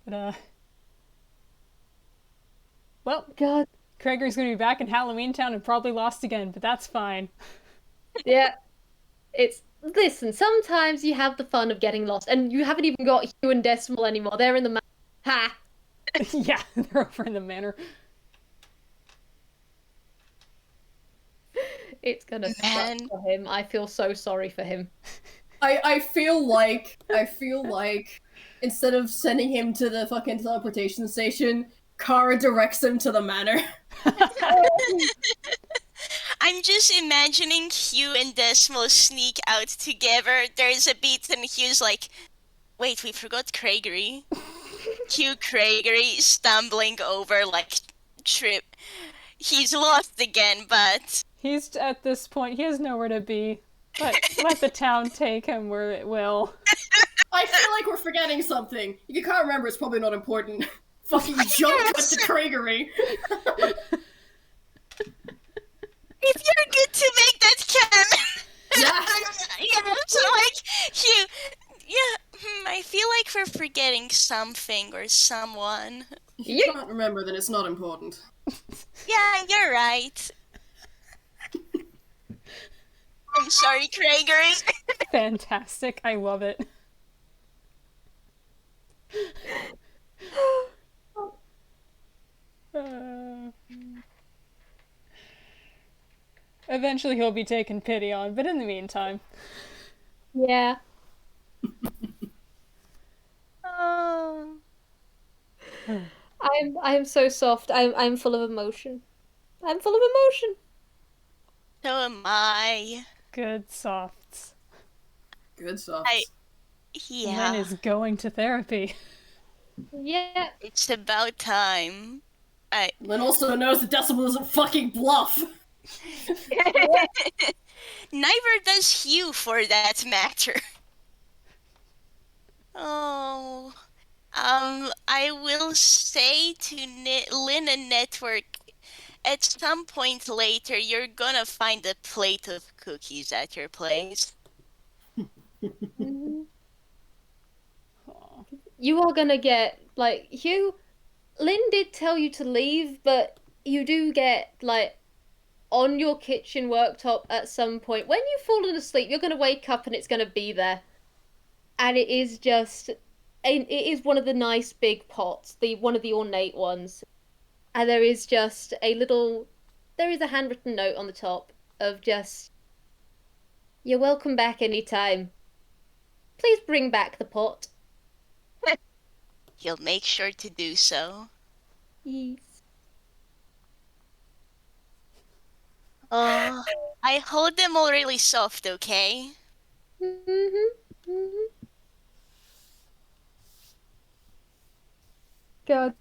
But, well, God. Craigory's gonna be back in Halloween Town and probably lost again, but that's fine. Yeah. Listen, sometimes you have the fun of getting lost, and you haven't even got Hugh and Decimal anymore. They're in the ha. Yeah, they're over in the manor. It's gonna Man. suck for him. I feel so sorry for him. I feel like instead of sending him to the fucking teleportation station, Kara directs him to the manor. I'm just imagining Hugh and Desmo sneak out together. There's a beat and Hugh's like, wait, we forgot Craigory. Hugh Craigory stumbling over like trip. He's lost again, but He's at this point, he has nowhere to be. Let the town take him where it will. I feel like we're forgetting something. If you can't remember, it's probably not important. Fucking jump cut to Craigory. if you're good to make that canon. Yeah. Yeah, so like Hugh. Yeah, I feel like we're forgetting something or someone. If you can't remember, then it's not important. Yeah, you're right. I'm sorry, Craigory. Fantastic. I love it. Eventually he'll be taken pity on, but in the meantime. Yeah. Oh. I'm so soft. I'm full of emotion. I'm full of emotion. So am I. Good softs. Good softs. Yeah. Lin is going to therapy. Yeah. It's about time. Lin also knows that Decimal isn't fucking bluff. Neither does Hugh, for that matter. Oh. I will say to Lin and Network, at some point later, you're gonna find a plate of cookies at your place. Mhm. You are gonna get, like, Hugh, Lynn did tell you to leave, but you do get, like, on your kitchen worktop at some point. When you've fallen asleep, you're gonna wake up and it's gonna be there. And it is just, it is one of the nice big pots, one of the ornate ones. And there is just there is a handwritten note on the top of just, you're welcome back anytime. Please bring back the pot. He'll make sure to do so. Yes. Oh, I hold them all really soft, okay? Mm-hmm. Mm-hmm. God.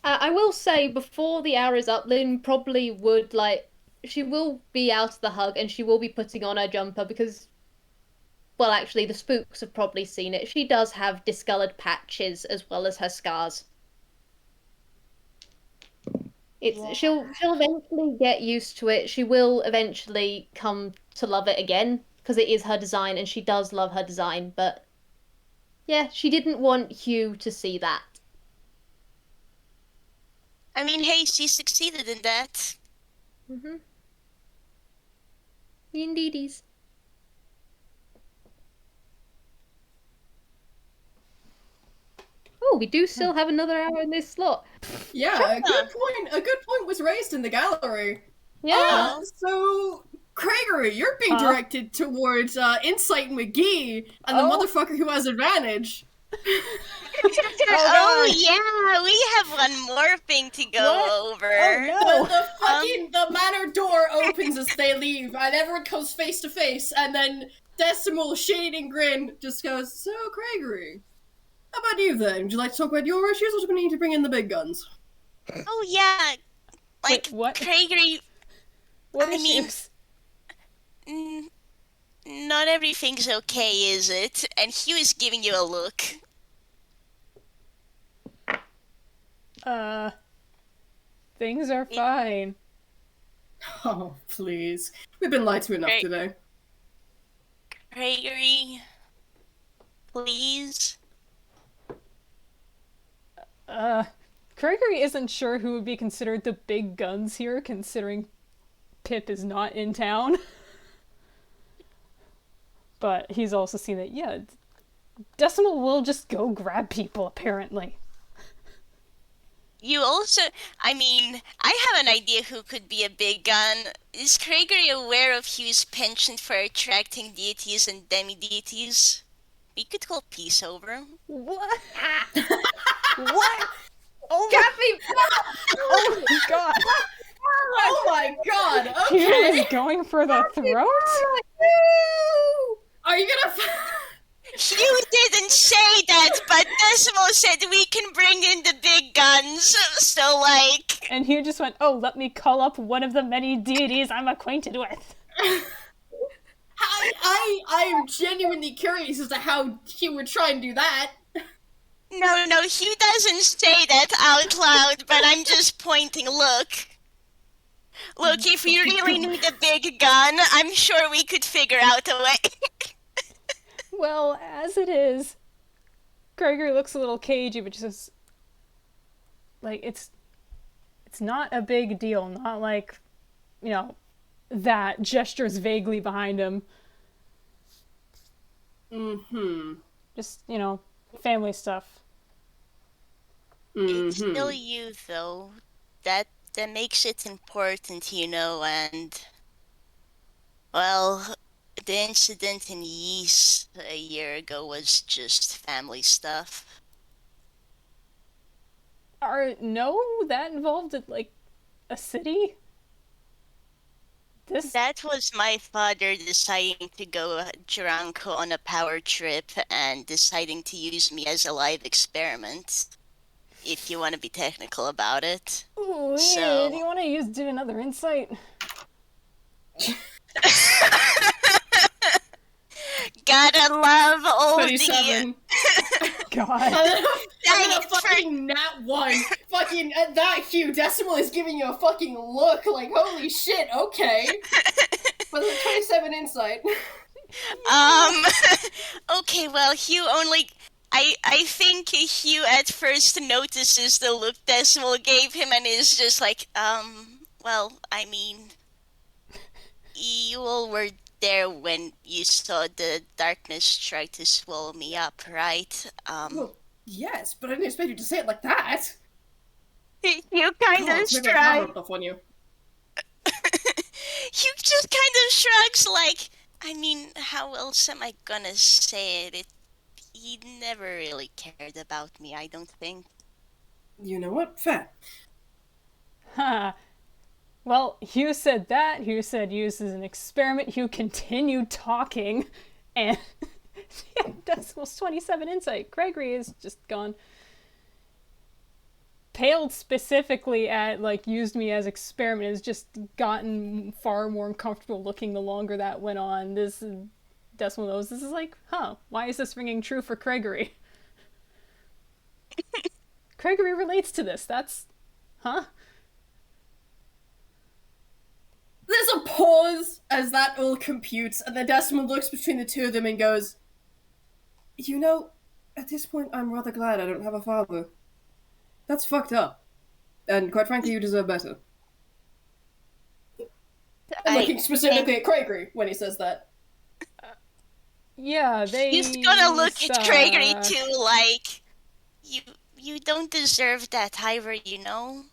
I will say, before the hour is up, Lynn probably would, like, she will be out of the hug and she will be putting on her jumper because, well, actually, the spooks have probably seen it. She does have discolored patches as well as her scars. She'll eventually get used to it. She will eventually come to love it again because it is her design and she does love her design. But yeah, she didn't want Hugh to see that. I mean, hey, she succeeded in that. Mm-hmm. Indeedies. Oh, we do still have another hour in this slot. Yeah, a good point. A good point was raised in the gallery. Yeah. So, Craigory, you're being directed towards Insight McGee and the motherfucker who has advantage. Oh yeah, we have one more thing to go over. Oh no! The manor door opens as they leave, and everyone comes face to face, and then Decimal, shading grin, just goes, "So, Craigory, how about you then? Would you like to talk about your issues, or do we need to bring in the big guns?" Oh yeah, Like, Wait, what? Craigory, What I mean, issues? not everything's okay, is it? And Hugh is giving you a look. Things are fine. Oh, please. We've been lied to enough Right. today. Craigory, please? Craigory isn't sure who would be considered the big guns here, considering Pip is not in town. But he's also seen that, yeah, Decimal will just go grab people, apparently. You also, I mean, I have an idea who could be a big gun. Is Craigory aware of Hugh's penchant for attracting deities and demi-deities? We could call peace over. What? What? Oh my, Kathy! oh my god! Oh my god, Hugh okay! is going for the throat? Are you gonna... Hugh didn't say that, but Decimal said we can bring in the big guns. So, like... And Hugh just went, oh, let me call up one of the many deities I'm acquainted with. I'm genuinely curious as to how he would try and do that. No, Hugh doesn't say that out loud, but I'm just pointing, look. Look, if we really need a big gun, I'm sure we could figure out a way. Well, as it is, Craigory looks a little cagey, but just like it's not a big deal. Not like, you know, that gestures vaguely behind him. Mm-hmm. Just, you know, family stuff. It's still you, though. That makes it important, you know, and... Well, the incident in Yeast a year ago was just family stuff. That involved like a city? That was my father deciding to go drunk on a power trip and deciding to use me as a live experiment. If you want to be technical about it. Ooh, yeah. So- Do you want to do another insight? Gotta love old 27. God. And then Dang a it, fucking nat 1. Fucking, at that Hugh, Decimal is giving you a fucking look like, holy shit, okay. But the 27 insight. Okay, well, Hugh only... I think Hugh at first notices the look Decimal gave him and is just like, well, I mean... You all were there when you saw the darkness try to swallow me up, right? Well, yes, but I didn't expect you to say it like that. You kind God, of maybe I have shrug. rubbed off on you. Hugh just kind of shrugs like, I mean, how else am I gonna say it? He never really cared about me, I don't think. You know what? Fair. Huh. Well, Hugh said that. Hugh said use as an experiment. Hugh continued talking, and yeah, Decimal's 27 insight. Craigory is just gone. Paled specifically at, like, used me as experiment has just gotten far more uncomfortable looking the longer that went on. This Decimal knows this is like, why is this ringing true for Craigory? Craigory relates to this. That's, There's a pause as that all computes, and then Decimal looks between the two of them and goes, you know, at this point I'm rather glad I don't have a father. That's fucked up. And quite frankly, you deserve better. I'm looking specifically at Craigory when he says that. yeah, they He's gonna look at Craigory suck. too, like, you don't deserve that either, you know?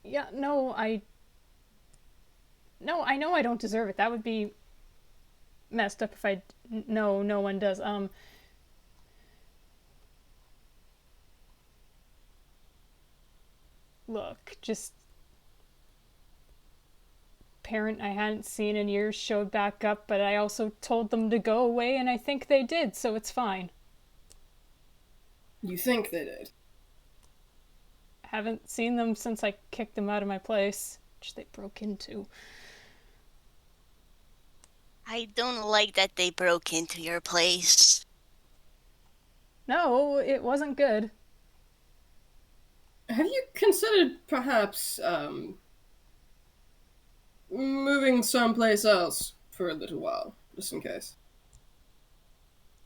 Yeah, no, I know I don't deserve it. That would be messed up if I... No one does. Look, just... Parent I hadn't seen in years showed back up, but I also told them to go away, and I think they did, so it's fine. You think they did? haven't seen them since I kicked them out of my place, which they broke into. I don't like that they broke into your place. No, it wasn't good. Have you considered perhaps moving someplace else for a little while, just in case?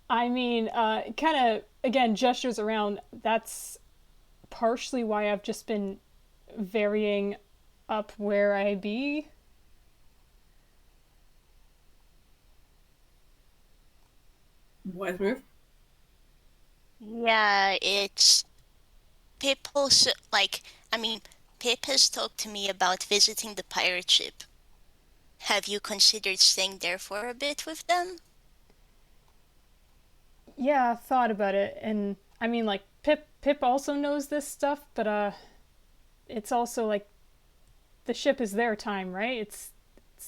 I mean, kind of, again, gestures around. That's partially why I've just been varying up where I be. Wise move. Yeah, it's Pip also Pip has talked to me about visiting the pirate ship. Have you considered staying there for a bit with them? Yeah, I've thought about it, and I mean, like, Pip also knows this stuff, but it's also like the ship is their time, right? It's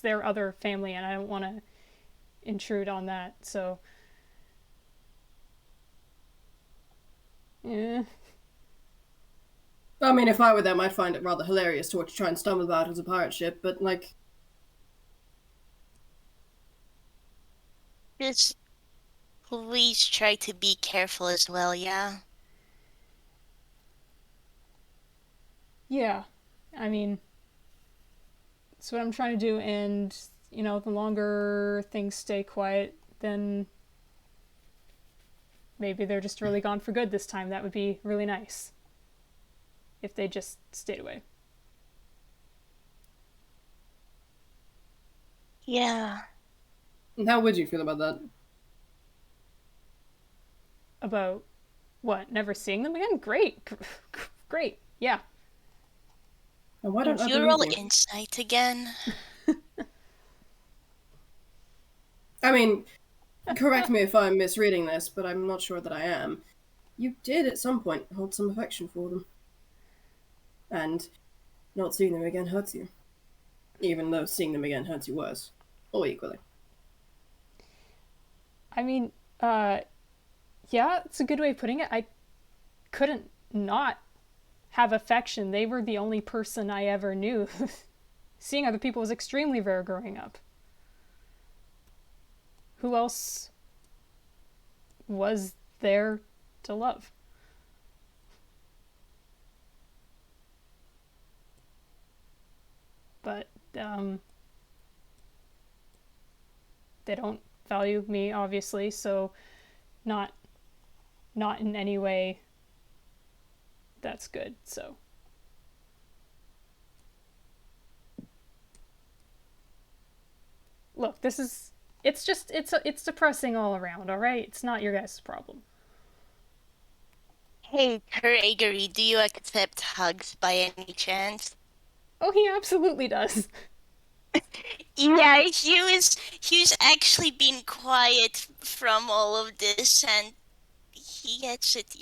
their other family, and I don't want to intrude on that. So, yeah, I mean, if I were them, I'd find it rather hilarious to try and stumble about as a pirate ship, but, like... Just please try to be careful as well, yeah? yeah. I mean, that's what I'm trying to do, and the longer things stay quiet, then maybe they're just really gone for good this time. That would be really nice if they just stayed away. Yeah. How would you feel about that? About what? Never seeing them again? Great. Great. Yeah. And why don't I You believe roll you? insight again. I mean, correct me if I'm misreading this, but I'm not sure that I am. You did at some point hold some affection for them. And not seeing them again hurts you. Even though seeing them again hurts you worse. Or equally. I mean, yeah, it's a good way of putting it. I couldn't not have affection. They were the only person I ever knew. Seeing other people was extremely rare growing up. Who else was there to love? But they don't value me, obviously, so not in any way that's good. So look, it's depressing all around, all right? It's not your guys' problem. Hey, Craigory, do you accept hugs by any chance? Oh, he absolutely does. Yeah, Hugh's actually been quiet from all of this, and he gets it,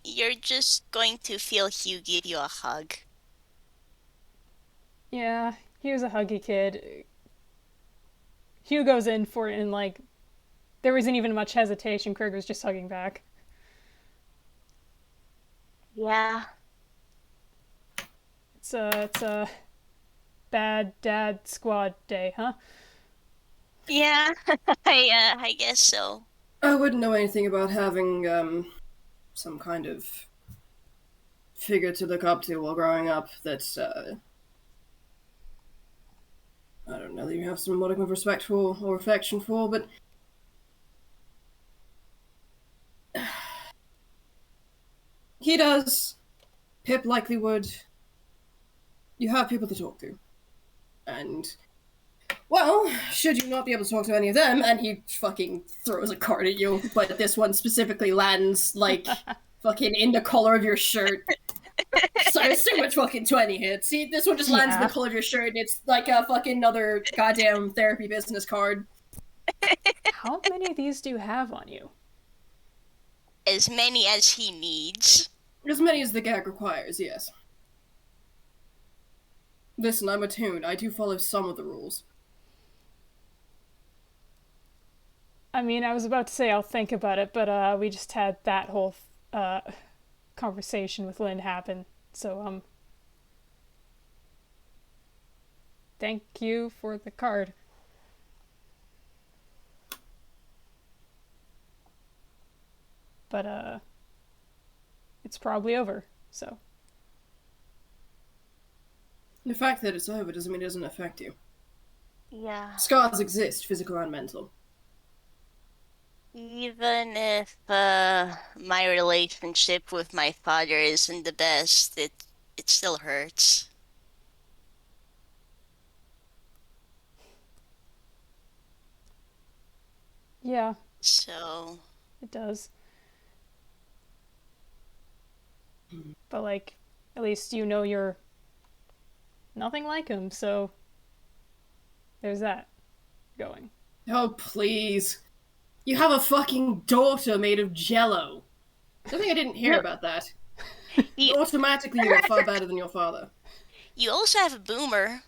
You're just going to feel Hugh give you a hug. Yeah, he was a huggy kid. Hugh goes in for it, and like there wasn't even much hesitation. Craig was just hugging back. Yeah. It's a bad dad squad day, huh? Yeah, I guess so. I wouldn't know anything about having, some kind of figure to look up to while growing up that's, I don't know, that you have some modicum of respect for or affection for, but he does. Pip likely would. You have people to talk to. And, well, should you not be able to talk to any of them, and he fucking throws a card at you, but this one specifically lands, like, fucking in the collar of your shirt. So I assume it's fucking 20 hits. See, this one just lands in the collar of your shirt, and it's like a fucking other goddamn therapy business card. How many of these do you have on you? As many as he needs. As many as the gag requires, yes. Listen, I'm attuned. I do follow some of the rules. I mean, I was about to say I'll think about it, but we just had that whole conversation with Lynn happen. So, thank you for the card. But, it's probably over, so. The fact that it's over doesn't mean it doesn't affect you. Yeah. Scars exist, physical and mental. Even if my relationship with my father isn't the best, it still hurts. Yeah, So, it does. But, like, at least you know you're nothing like him, so there's that going. Oh, please. You have a fucking daughter made of jello. Something I didn't hear about that. you, Automatically, you're far better than your father. you also have a boomer.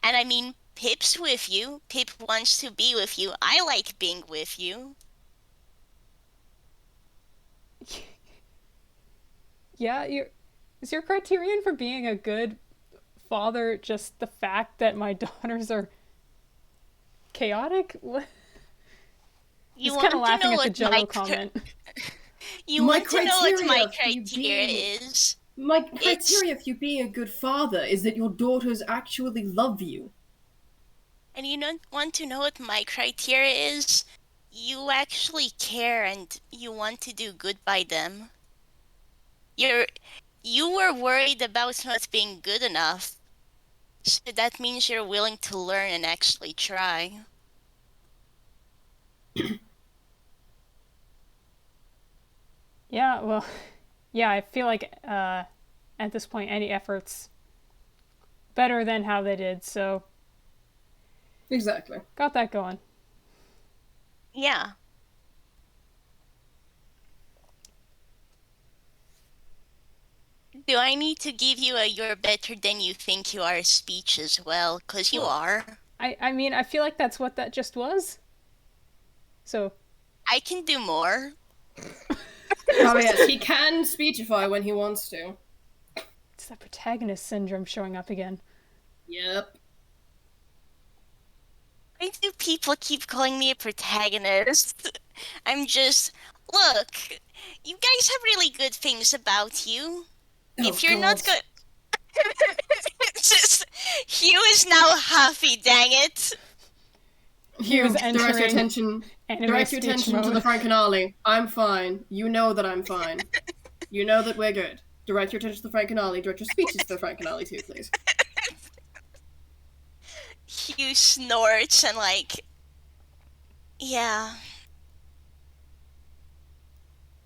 And I mean, Pip's with you. Pip wants to be with you. I like being with you. Yeah, is your criterion for being a good father just the fact that my daughters are chaotic? What? You Just want kind of to laughing know at the what Jello comment. You My want to know what my criteria for you criteria being- is? My criteria for you being a good father is that your daughters actually love you. And want to know what my criteria is? You actually care and you want to do good by them. You were worried about not being good enough. So that means you're willing to learn and actually try. Yeah, well, yeah, I feel like at this point any effort's better than how they did, so Exactly. got that going. Yeah. Do I need to give you a "you're better than you think you are" speech as well? 'Cause you Well, are. I mean, I feel like that's what that just was. So, I can do more. Oh yes, he can speechify when he wants to. it's that protagonist syndrome showing up again. Yep. Why do people keep calling me a protagonist? I'm just... Look, you guys have really good things about you. Oh, If you're God. not good... Just... Hugh is now huffy, dang it. He was Direct your entering attention. anime Direct your speech attention mode. to the Frankenale. I'm fine. You know that I'm fine. You know that we're good. Direct your attention to the Frankenale. Direct your speeches to the Frankenale too, please. Hugh snorts and like... Yeah.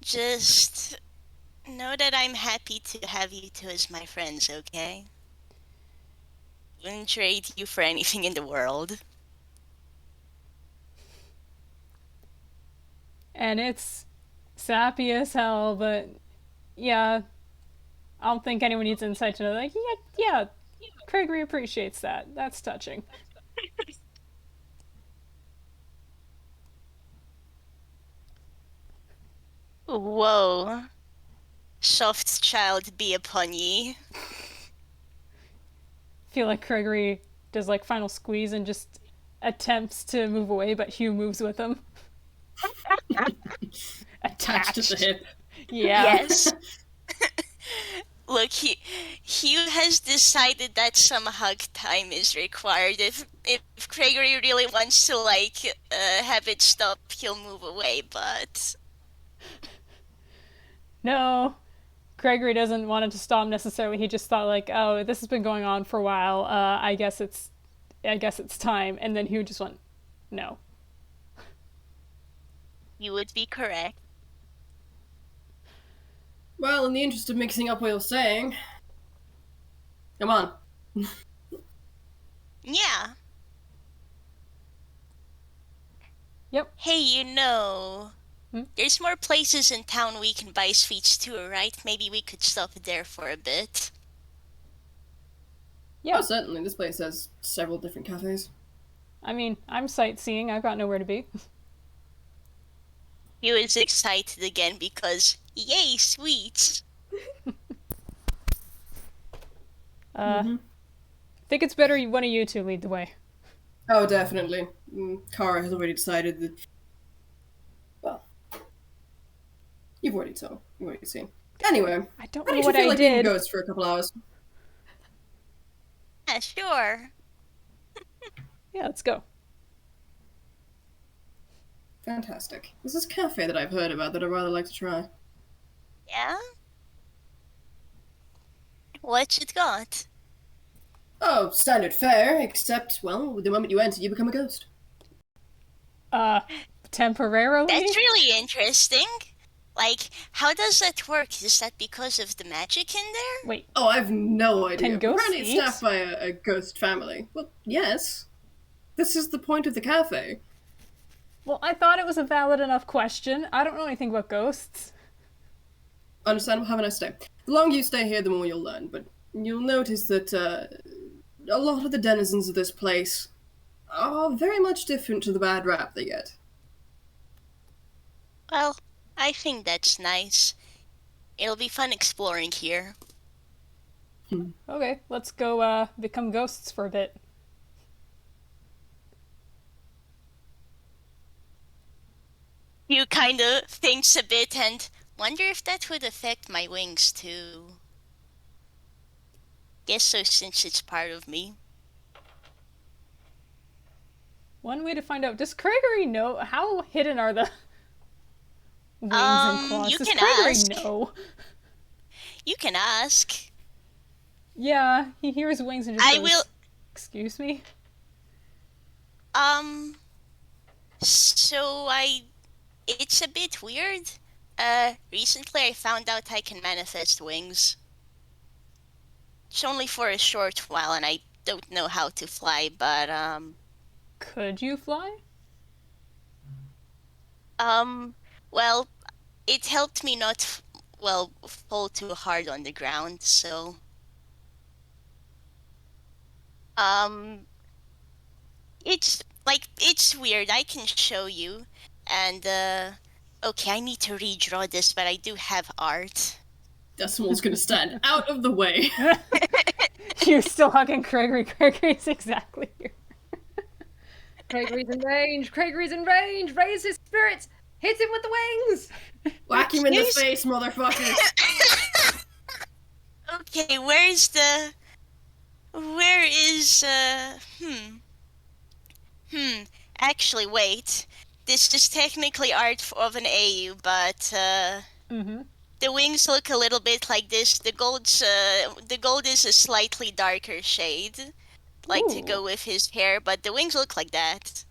Just... know that I'm happy to have you two as my friends, okay? Wouldn't trade you for anything in the world. And it's sappy as hell, but yeah, I don't think anyone needs insight to know. Like, yeah, Craigory appreciates that. That's touching. Whoa. Soft child be upon ye. Feel like Craigory does like final squeeze and just attempts to move away, but Hugh moves with him. Attached at the hip. Yeah. Yes. Look, Hugh has decided that some hug time is required. If Craigory really wants to like have it stop, he'll move away. But No, Craigory doesn't want it to stop necessarily. He just thought like, oh, this has been going on for a while. I guess it's time. And then Hugh just went, no. you would be correct. Well, in the interest of mixing up what you're saying, come on. Yeah. Yep. Hey, Hmm? there's more places in town we can buy sweets too, right? Maybe we could stop there for a bit. Yeah. Oh, certainly. This place has several different cafes. I mean, I'm sightseeing. I've got nowhere to be. He was excited again because, yay, sweets! I think it's better one of you two lead the way. Oh, definitely. Kara has already decided that. Well, you've already told. You've already seen. Anyway, I don't how know did you what feel I like being a did. ghost for a couple hours? Yeah, sure. Yeah, let's go. Fantastic. There's this cafe that I've heard about that I'd rather like to try. Yeah? What's it got? Oh, standard fare, except, well, the moment you enter, you become a ghost. Temporarily? That's really interesting. Like, how does that work? Is that because of the magic in there? Wait, Oh, I've no idea. Can ghosts Apparently it's eat? staffed by a ghost family. Well, yes. This is the point of the cafe. well, I thought it was a valid enough question. I don't know anything about ghosts. Understandable, have a nice day. The longer you stay here, the more you'll learn, but you'll notice that a lot of the denizens of this place are very much different to the bad rap they get. Well, I think that's nice. It'll be fun exploring here. Okay, let's go become ghosts for a bit. You kind of thinks a bit and wonder if that would affect my wings too. Guess so since it's part of me. One way to find out, does Craigory know? How hidden are the wings and claws? You Does can Craigory ask. know? You can ask. Yeah, he hears wings and just I goes, will. excuse me? So it's a bit weird. Recently I found out I can manifest wings. It's only for a short while and I don't know how to fly, but, Could you fly? well, it helped me not, fall too hard on the ground, so, it's weird. I can show you, and, okay, I need to redraw this, but I do have art. Decimal's gonna stand out of the way. You're still hugging Craigory. Craigory's exactly here. Craigory's in range! Craigory's in range! Raise his spirits! Hit him with the wings! Whack him in the Excuse- face, motherfuckers! Okay, where is, actually, wait. This is technically art of an AU, but, the wings look a little bit like this. The gold is a slightly darker shade, like to Ooh. go with his hair, but the wings look like that.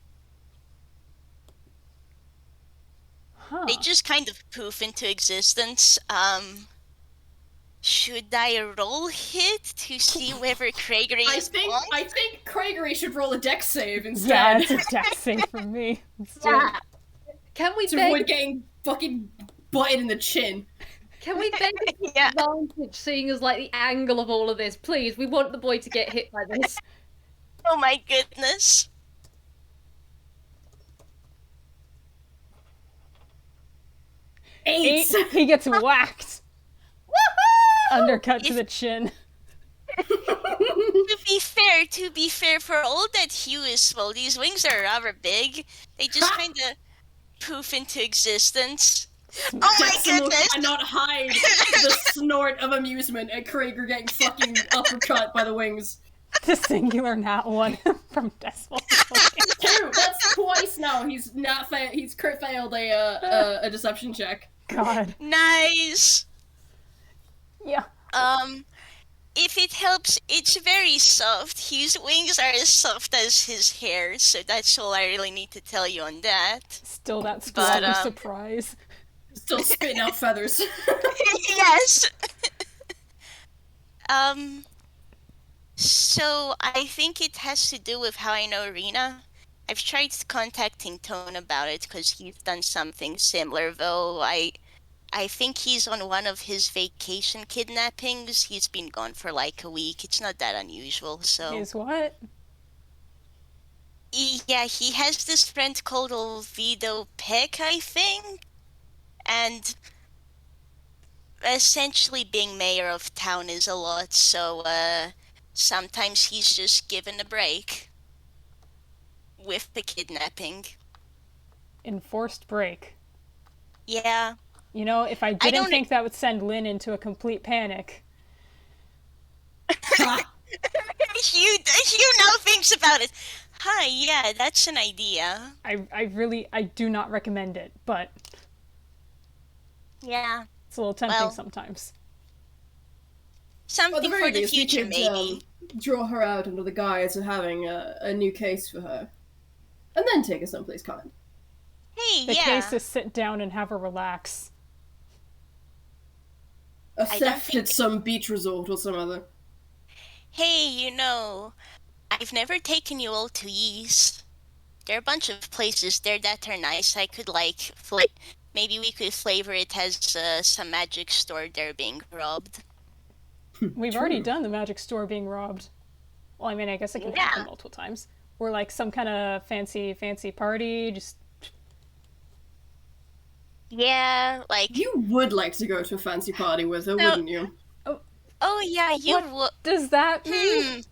Huh. They just kind of poof into existence. Should I roll hit to see whether Craigory I is think on? Craigory should roll a dex save Yeah, instead. it's a death save from me. Let's do it. Can we to beg? avoid getting fucking butted in the chin. Can we beg Yeah. advantage, seeing as like the angle of all of this? Please, we want the boy to get hit by this. Oh my goodness. Eight! He gets whacked. Undercut to the chin. To be fair, for all that Hugh is small, these wings are rather big. They just kind of poof into existence. Oh my Decimal goodness! cannot hide the snort of amusement at Krager getting fucking uppercut by the wings. The singular nat one from Decimal. Two! That's twice now. He's he's crit failed a deception check. God. Nice. Yeah. If it helps, it's very soft. His wings are as soft as his hair, so that's all I really need to tell you on that. Still that squad of But, surprise. Still spitting out feathers. Yes. So I think it has to do with how I know Rena. I've tried contacting Tone about it because he's done something similar, though I think he's on one of his vacation kidnappings. He's been gone for like a week. It's not that unusual, so... Is what? Yeah, he has this friend called Olvido Peck, I think. And essentially being mayor of town is a lot, so Sometimes he's just given a break with the kidnapping. Enforced break. Yeah. You know, if I didn't think that would send Lin into a complete panic. Hugh now thinks about it. Hi, yeah, that's an idea. I do not recommend it, but yeah, it's a little tempting sometimes. Something for the future, maybe. Draw her out under the guise of having a new case for her, and then take her someplace kind. Hey, the case is sit down and have her relax. A theft at some beach resort or some other. Hey, you know, I've never taken you all to East. There are a bunch of places there that are nice. I could, like, maybe we could flavor it as some magic store there being robbed. We've already done the magic store being robbed. Well, I mean, I guess it can happen multiple times. Or, like, some kind of fancy party, just... Yeah, like... You would like to go to a fancy party with her, wouldn't you? Oh, yeah, you would. What does that mean?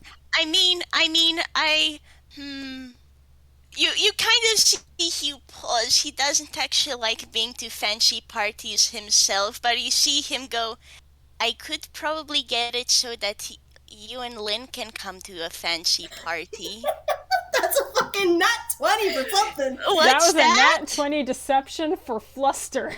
You kind of see Hugh pause. He doesn't actually like being to fancy parties himself, but you see him go, I could probably get it so that you and Lin can come to a fancy party. That's a fucking nat 20 for something. That was a nat 20 deception for fluster.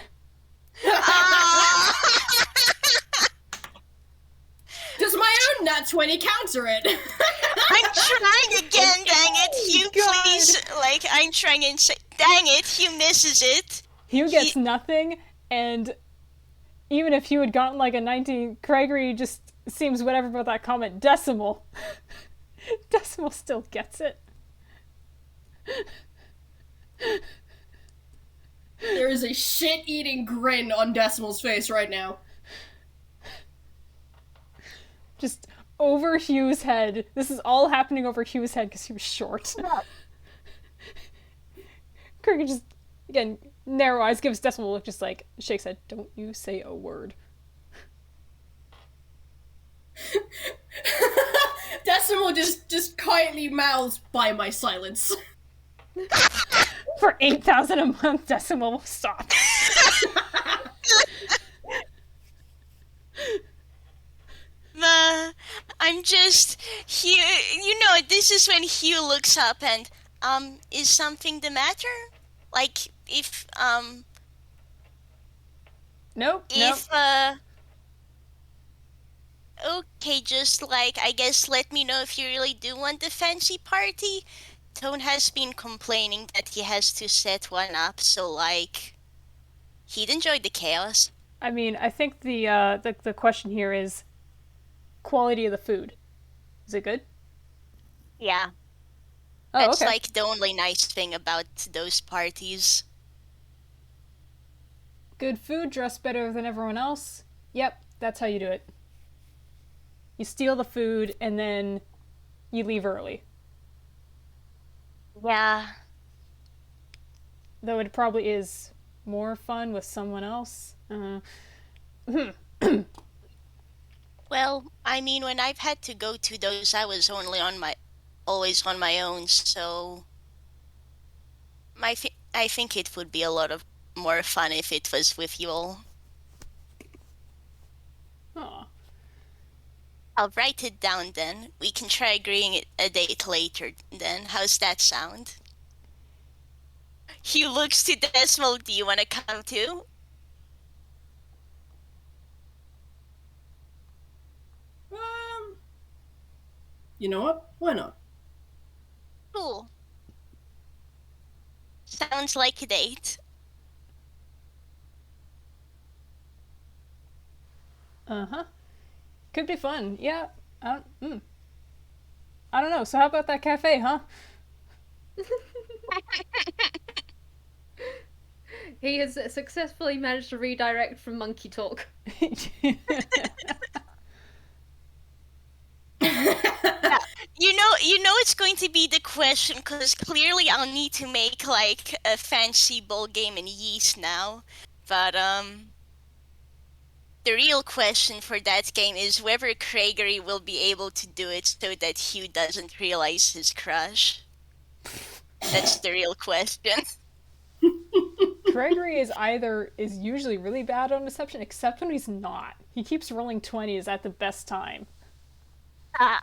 Does my own nat 20 counter it? I'm trying again, dang it. Hugh, please. Like, I'm trying and say, dang it, Hugh misses it. Hugh gets nothing, and even if Hugh had gotten like a 19, Craigory just seems whatever about that comment. Decimal. Decimal still gets it. There is a shit-eating grin on Decimal's face right now. Just over Hugh's head. This is all happening over Hugh's head because he was short. Kraken just, again, narrow eyes, gives Decimal a look, just like, shakes head. Don't you say a word. Decimal just quietly mouths by my silence. For 8,000 a month, Decimal will stop. I'm just Hugh. You know, this is when Hugh looks up and is something the matter? Like if Nope. Okay, just like I guess let me know if you really do want the fancy party. Tone has been complaining that he has to set one up, so like he'd enjoy the chaos. I mean, I think the question here is quality of the food. Is it good? Yeah. Oh, That's okay. like the only nice thing about those parties. Good food, dress better than everyone else. Yep, that's how you do it. You steal the food and then you leave early. Yeah. Though it probably is more fun with someone else. Well, I mean, when I've had to go to those, I was always on my own, so I think it would be a lot of more fun if it was with you all. Aw. I'll write it down then. We can try agreeing a date later then. How's that sound? Hugh looks to Decimal. Do you want to come too? You know what? Why not? Cool. Sounds like a date. Uh-huh. Could be fun. Yeah. I don't know. So how about that cafe, huh? He has successfully managed to redirect from monkey talk. You know it's going to be the question, because clearly I'll need to make like a fancy bowl game in yeast now. But the real question for that game is whether Craigory will be able to do it so that Hugh doesn't realize his crush. That's the real question. Gregory is usually really bad on deception, except when he's not. He keeps rolling 20s at the best time. Ah.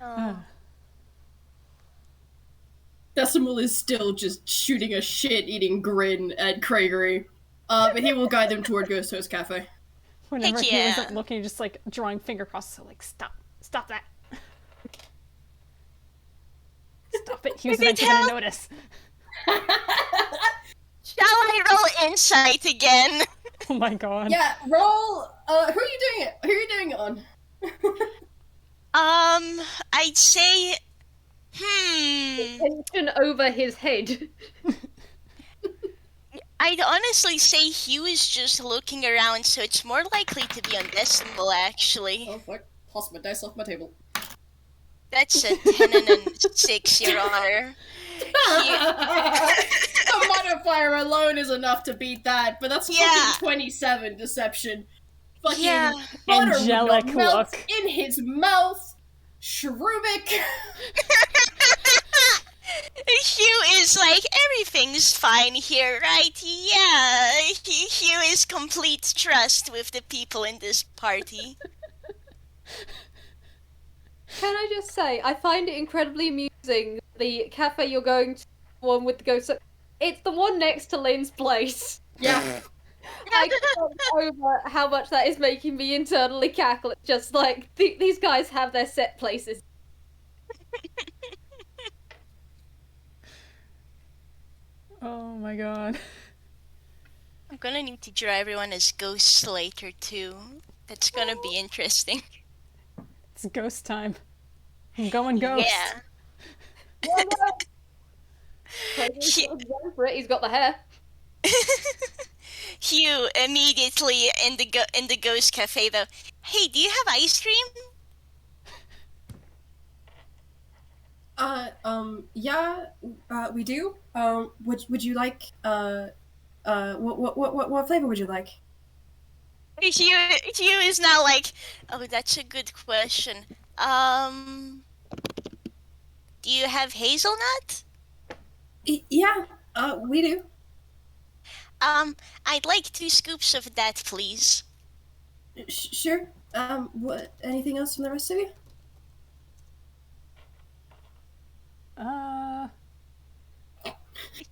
Oh. Decimal is still just shooting a shit-eating grin at Craigory, but he will guide them toward Ghost Host Cafe. Whenever Heck he ends yeah. up looking, just like drawing finger crosses, so like, stop that. Stop it, Hugh's eventually gonna notice. Shall I roll insight again? Oh my god. Yeah, roll. Who are you doing it? Who are you doing it on? I'd say. Attention over his head. I'd honestly say Hugh is just looking around, so it's more likely to be on Decimal, actually. Oh fuck! Toss my dice off my table. That's a 10 and a 6, Your Honor. The modifier alone is enough to beat that, but that's fucking 27 deception. Fucking butter would Angelic not melt look. in his mouth. Cherubic. Hugh is like, everything's fine here, right? Yeah, Hugh is complete trust with the people in this party. Can I just say, I find it incredibly amusing, the cafe you're going to, the one with the ghost, it's the one next to Lynn's place. Yeah. I can't get over how much that is making me internally cackle. It's just like, these guys have their set places. Oh my god. I'm gonna need to draw everyone as ghosts later, too. That's gonna be interesting. It's ghost time. I'm going ghost. Yeah. He's got the hair. Hugh immediately in the ghost cafe though. Hey, do you have ice cream? Yeah, we do. Would you like, what flavor would you like? Hugh is now like, oh, that's a good question. Do you have hazelnut? Yeah, we do. I'd like 2 scoops of that, please. Sure. Anything else from the rest of you?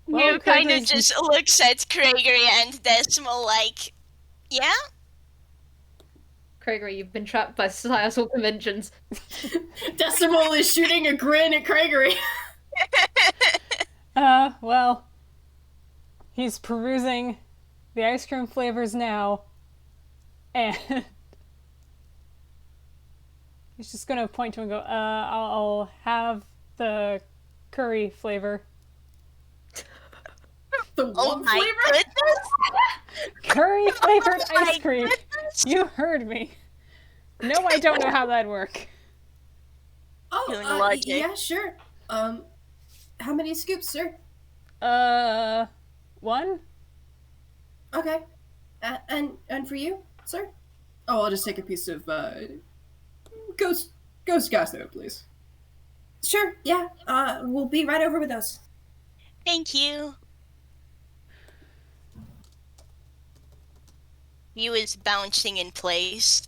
Hugh kind of just looks at Craigory and Decimal like, yeah? Craigory, you've been trapped by societal conventions. Decimal is shooting a grin at Craigory. Well, he's perusing the ice cream flavors now, and he's just gonna point to him and go, I'll have the curry flavor. The what Oh my flavor? goodness! Curry flavored Oh my ice cream! goodness. You heard me. No, I don't know how that'd work. Doing Oh, logic. yeah, sure. How many scoops, sir? 1? Okay. And for you, sir? Oh, I'll just take a piece of, ghost gasso, please. Sure, yeah. We'll be right over with those. Thank you. Hugh is bouncing in place.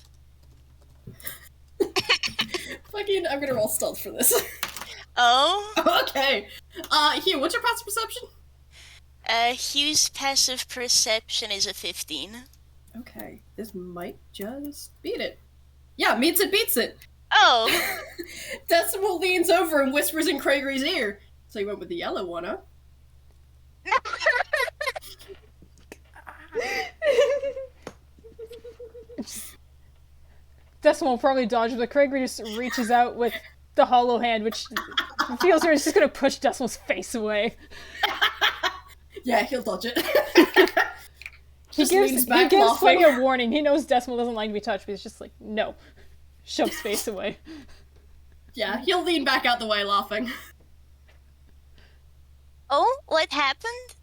Fucking, I'm gonna roll stealth for this. Oh? Okay. Hugh, what's your passive perception? Hugh's passive perception is a 15. Okay, this might just beat it. Yeah, meets it, beats it. Oh! Decimal leans over and whispers in Craigory's ear. So you went with the yellow one, huh? Decimal will probably dodge, but Craigory just reaches out with the hollow hand, which feels like it's just gonna push Decimal's face away. Yeah, he'll dodge it. He gives plenty of warning. He knows Decimal doesn't like to be touched, but he's just like, no. Shoves face away. Yeah, he'll lean back out the way laughing. Oh, what happened?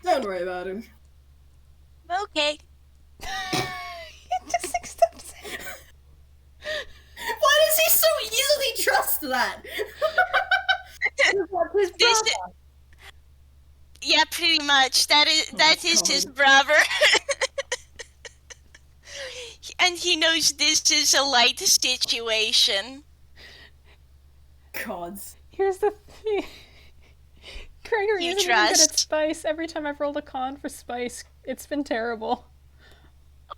Don't worry about him. Okay. He just accepts it. Why does he so easily trust that? His This, brother. yeah, pretty much. That is his God. brother. And he knows this is a light situation. Gods. Here's the thing. Craigory You isn't even good at trust. spice. Every time I've rolled a con for spice, it's been terrible.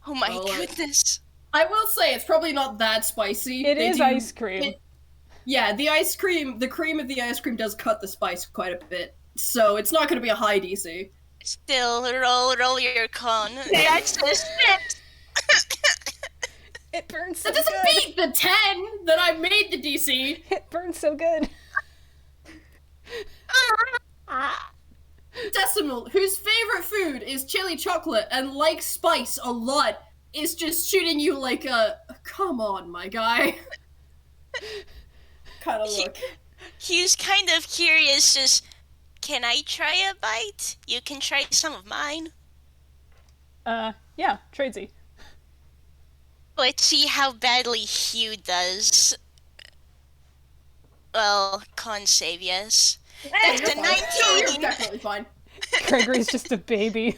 Oh my Well, goodness. I will say it's probably not that spicy. It They is do- ice cream. Yeah, the cream of the ice cream does cut the spice quite a bit. So it's not going to be a high DC. Still, roll your con. That's a 6. It burns so That doesn't good. beat the 10 that I made the DC. It burns so good. Decimal, whose favorite food is chili chocolate and likes spice a lot, is just shooting you like a come on, my guy kind of look. He's kind of curious, just, can I try a bite? You can try some of mine. Yeah, tradesy. Let's see how badly Hugh does. Well, con save, yes. That's You're a fine. No, you're 19. definitely fine. Craigory's just a baby.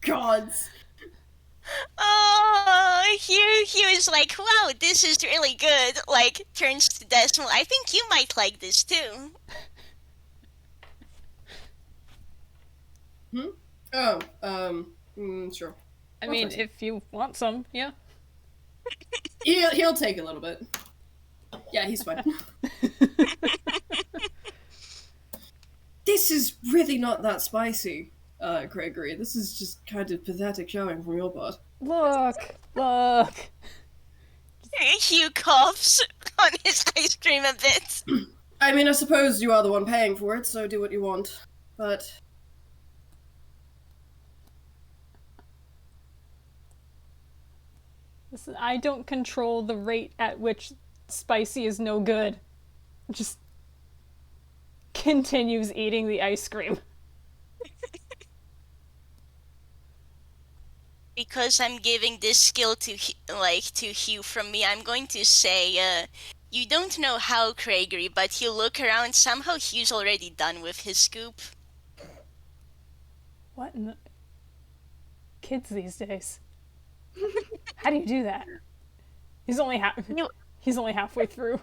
Gods. Oh, Hugh is like, wow, this is really good. Like, turns to Decimal. I think you might like this too. Sure. I mean, if you want some, yeah. He'll take a little bit. Yeah, he's fine. This is really not that spicy, Craigory. This is just kind of pathetic showing from your part. Look. Hugh coughs on his ice cream a bit. I mean, I suppose you are the one paying for it, so do what you want. But Listen, I don't control the rate at which spicy is no good. Just continues eating the ice cream. Because I'm giving this skill to Hugh from me, I'm going to say, you don't know how, Craigory, but you look around, somehow Hugh's already done with his scoop. What in the... Kids these days. How do you do that? He's only halfway through.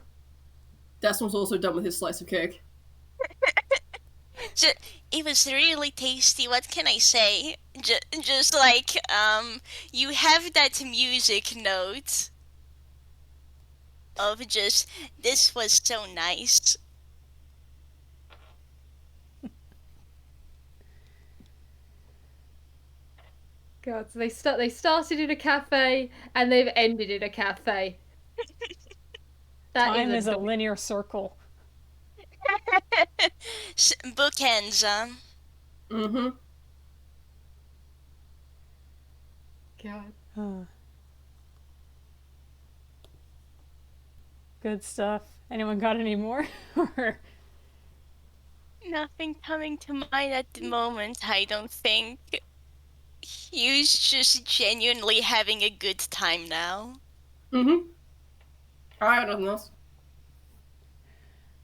Decimal's also done with his slice of cake. It was really tasty, what can I say? Just like, you have that music note of just, this was so nice. God, so they started in a cafe and they've ended in a cafe. Time is a linear circle. Bookends, Mm-hmm. God. Good stuff. Anyone got any more? Or... Nothing coming to mind at the moment, I don't think. Hugh's just genuinely having a good time now. Mm-hmm. I got nothing else.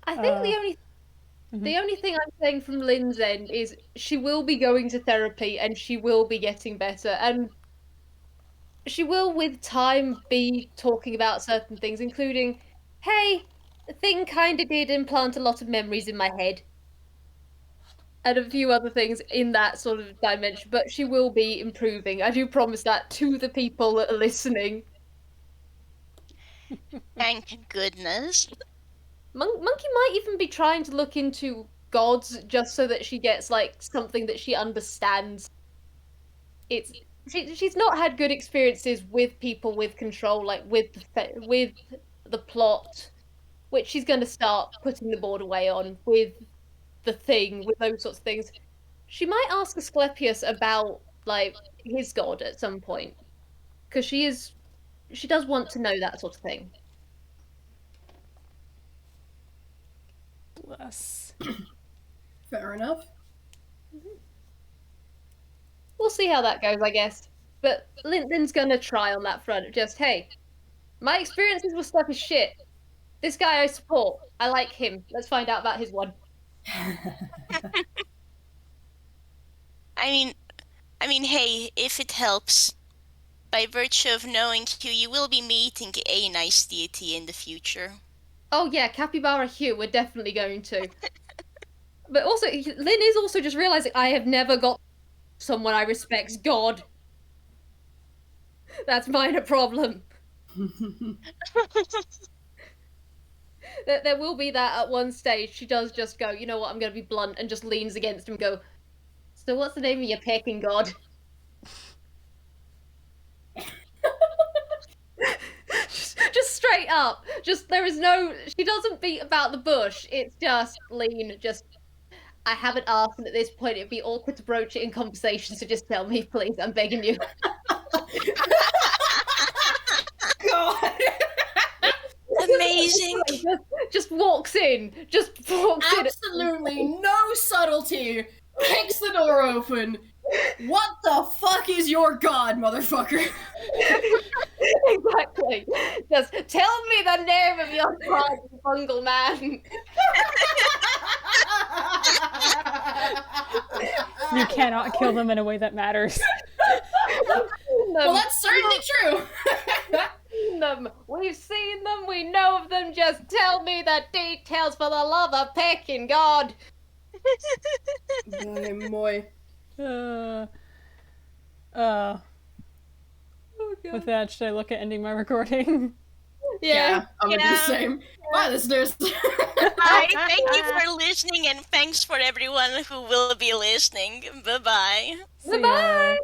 I think the only thing I'm saying from Lynn's end is she will be going to therapy and she will be getting better, and she will with time be talking about certain things, including, hey, the thing kinda did implant a lot of memories in my head. And a few other things in that sort of dimension, but she will be improving. I do promise that to the people that are listening. Thank goodness. Monkey might even be trying to look into gods just so that she gets like something that she understands. She's not had good experiences with people with control, like with the plot, which she's going to start putting the board away on with the thing, with those sorts of things. She might ask Asclepius about like his god at some point, because she does want to know that sort of thing. Bless. Fair enough. We'll see how that goes, I guess. But Linton's gonna try on that front. Just, hey, my experiences with stuff is shit. This guy I support. I like him. Let's find out about his one. I mean, hey, if it helps, by virtue of knowing Hugh, you will be meeting a nice deity in the future. Oh yeah, Capybara Hugh, we're definitely going to. But also, Lynn is also just realizing I have never got someone I respect's God. That's mine a problem. There will be that at one stage. She does just go, you know what, I'm going to be blunt, and just leans against him and go, so what's the name of your pecking god? just straight up. Just, there is no, she doesn't beat about the bush. It's just lean, just, I haven't asked, and at this point it'd be awkward to broach it in conversation, so just tell me, please, I'm begging you. God. Amazing. Just walks in. Just walks in. Absolutely no subtlety. Kicks the door open. What the fuck is your god, motherfucker? Exactly. Just tell me the name of your god, you bungle man. You cannot kill them in a way that matters. Well, that's certainly true. Them. We've seen them, we know of them, just tell me the details for the love of pecking God. Boy. Oh, God. with that, should I look at ending my recording? Yeah, I'm gonna do the same. Bye, listeners. Bye. Thank you for listening, and thanks for everyone who will be listening. Bye-bye. See ya. Bye-bye.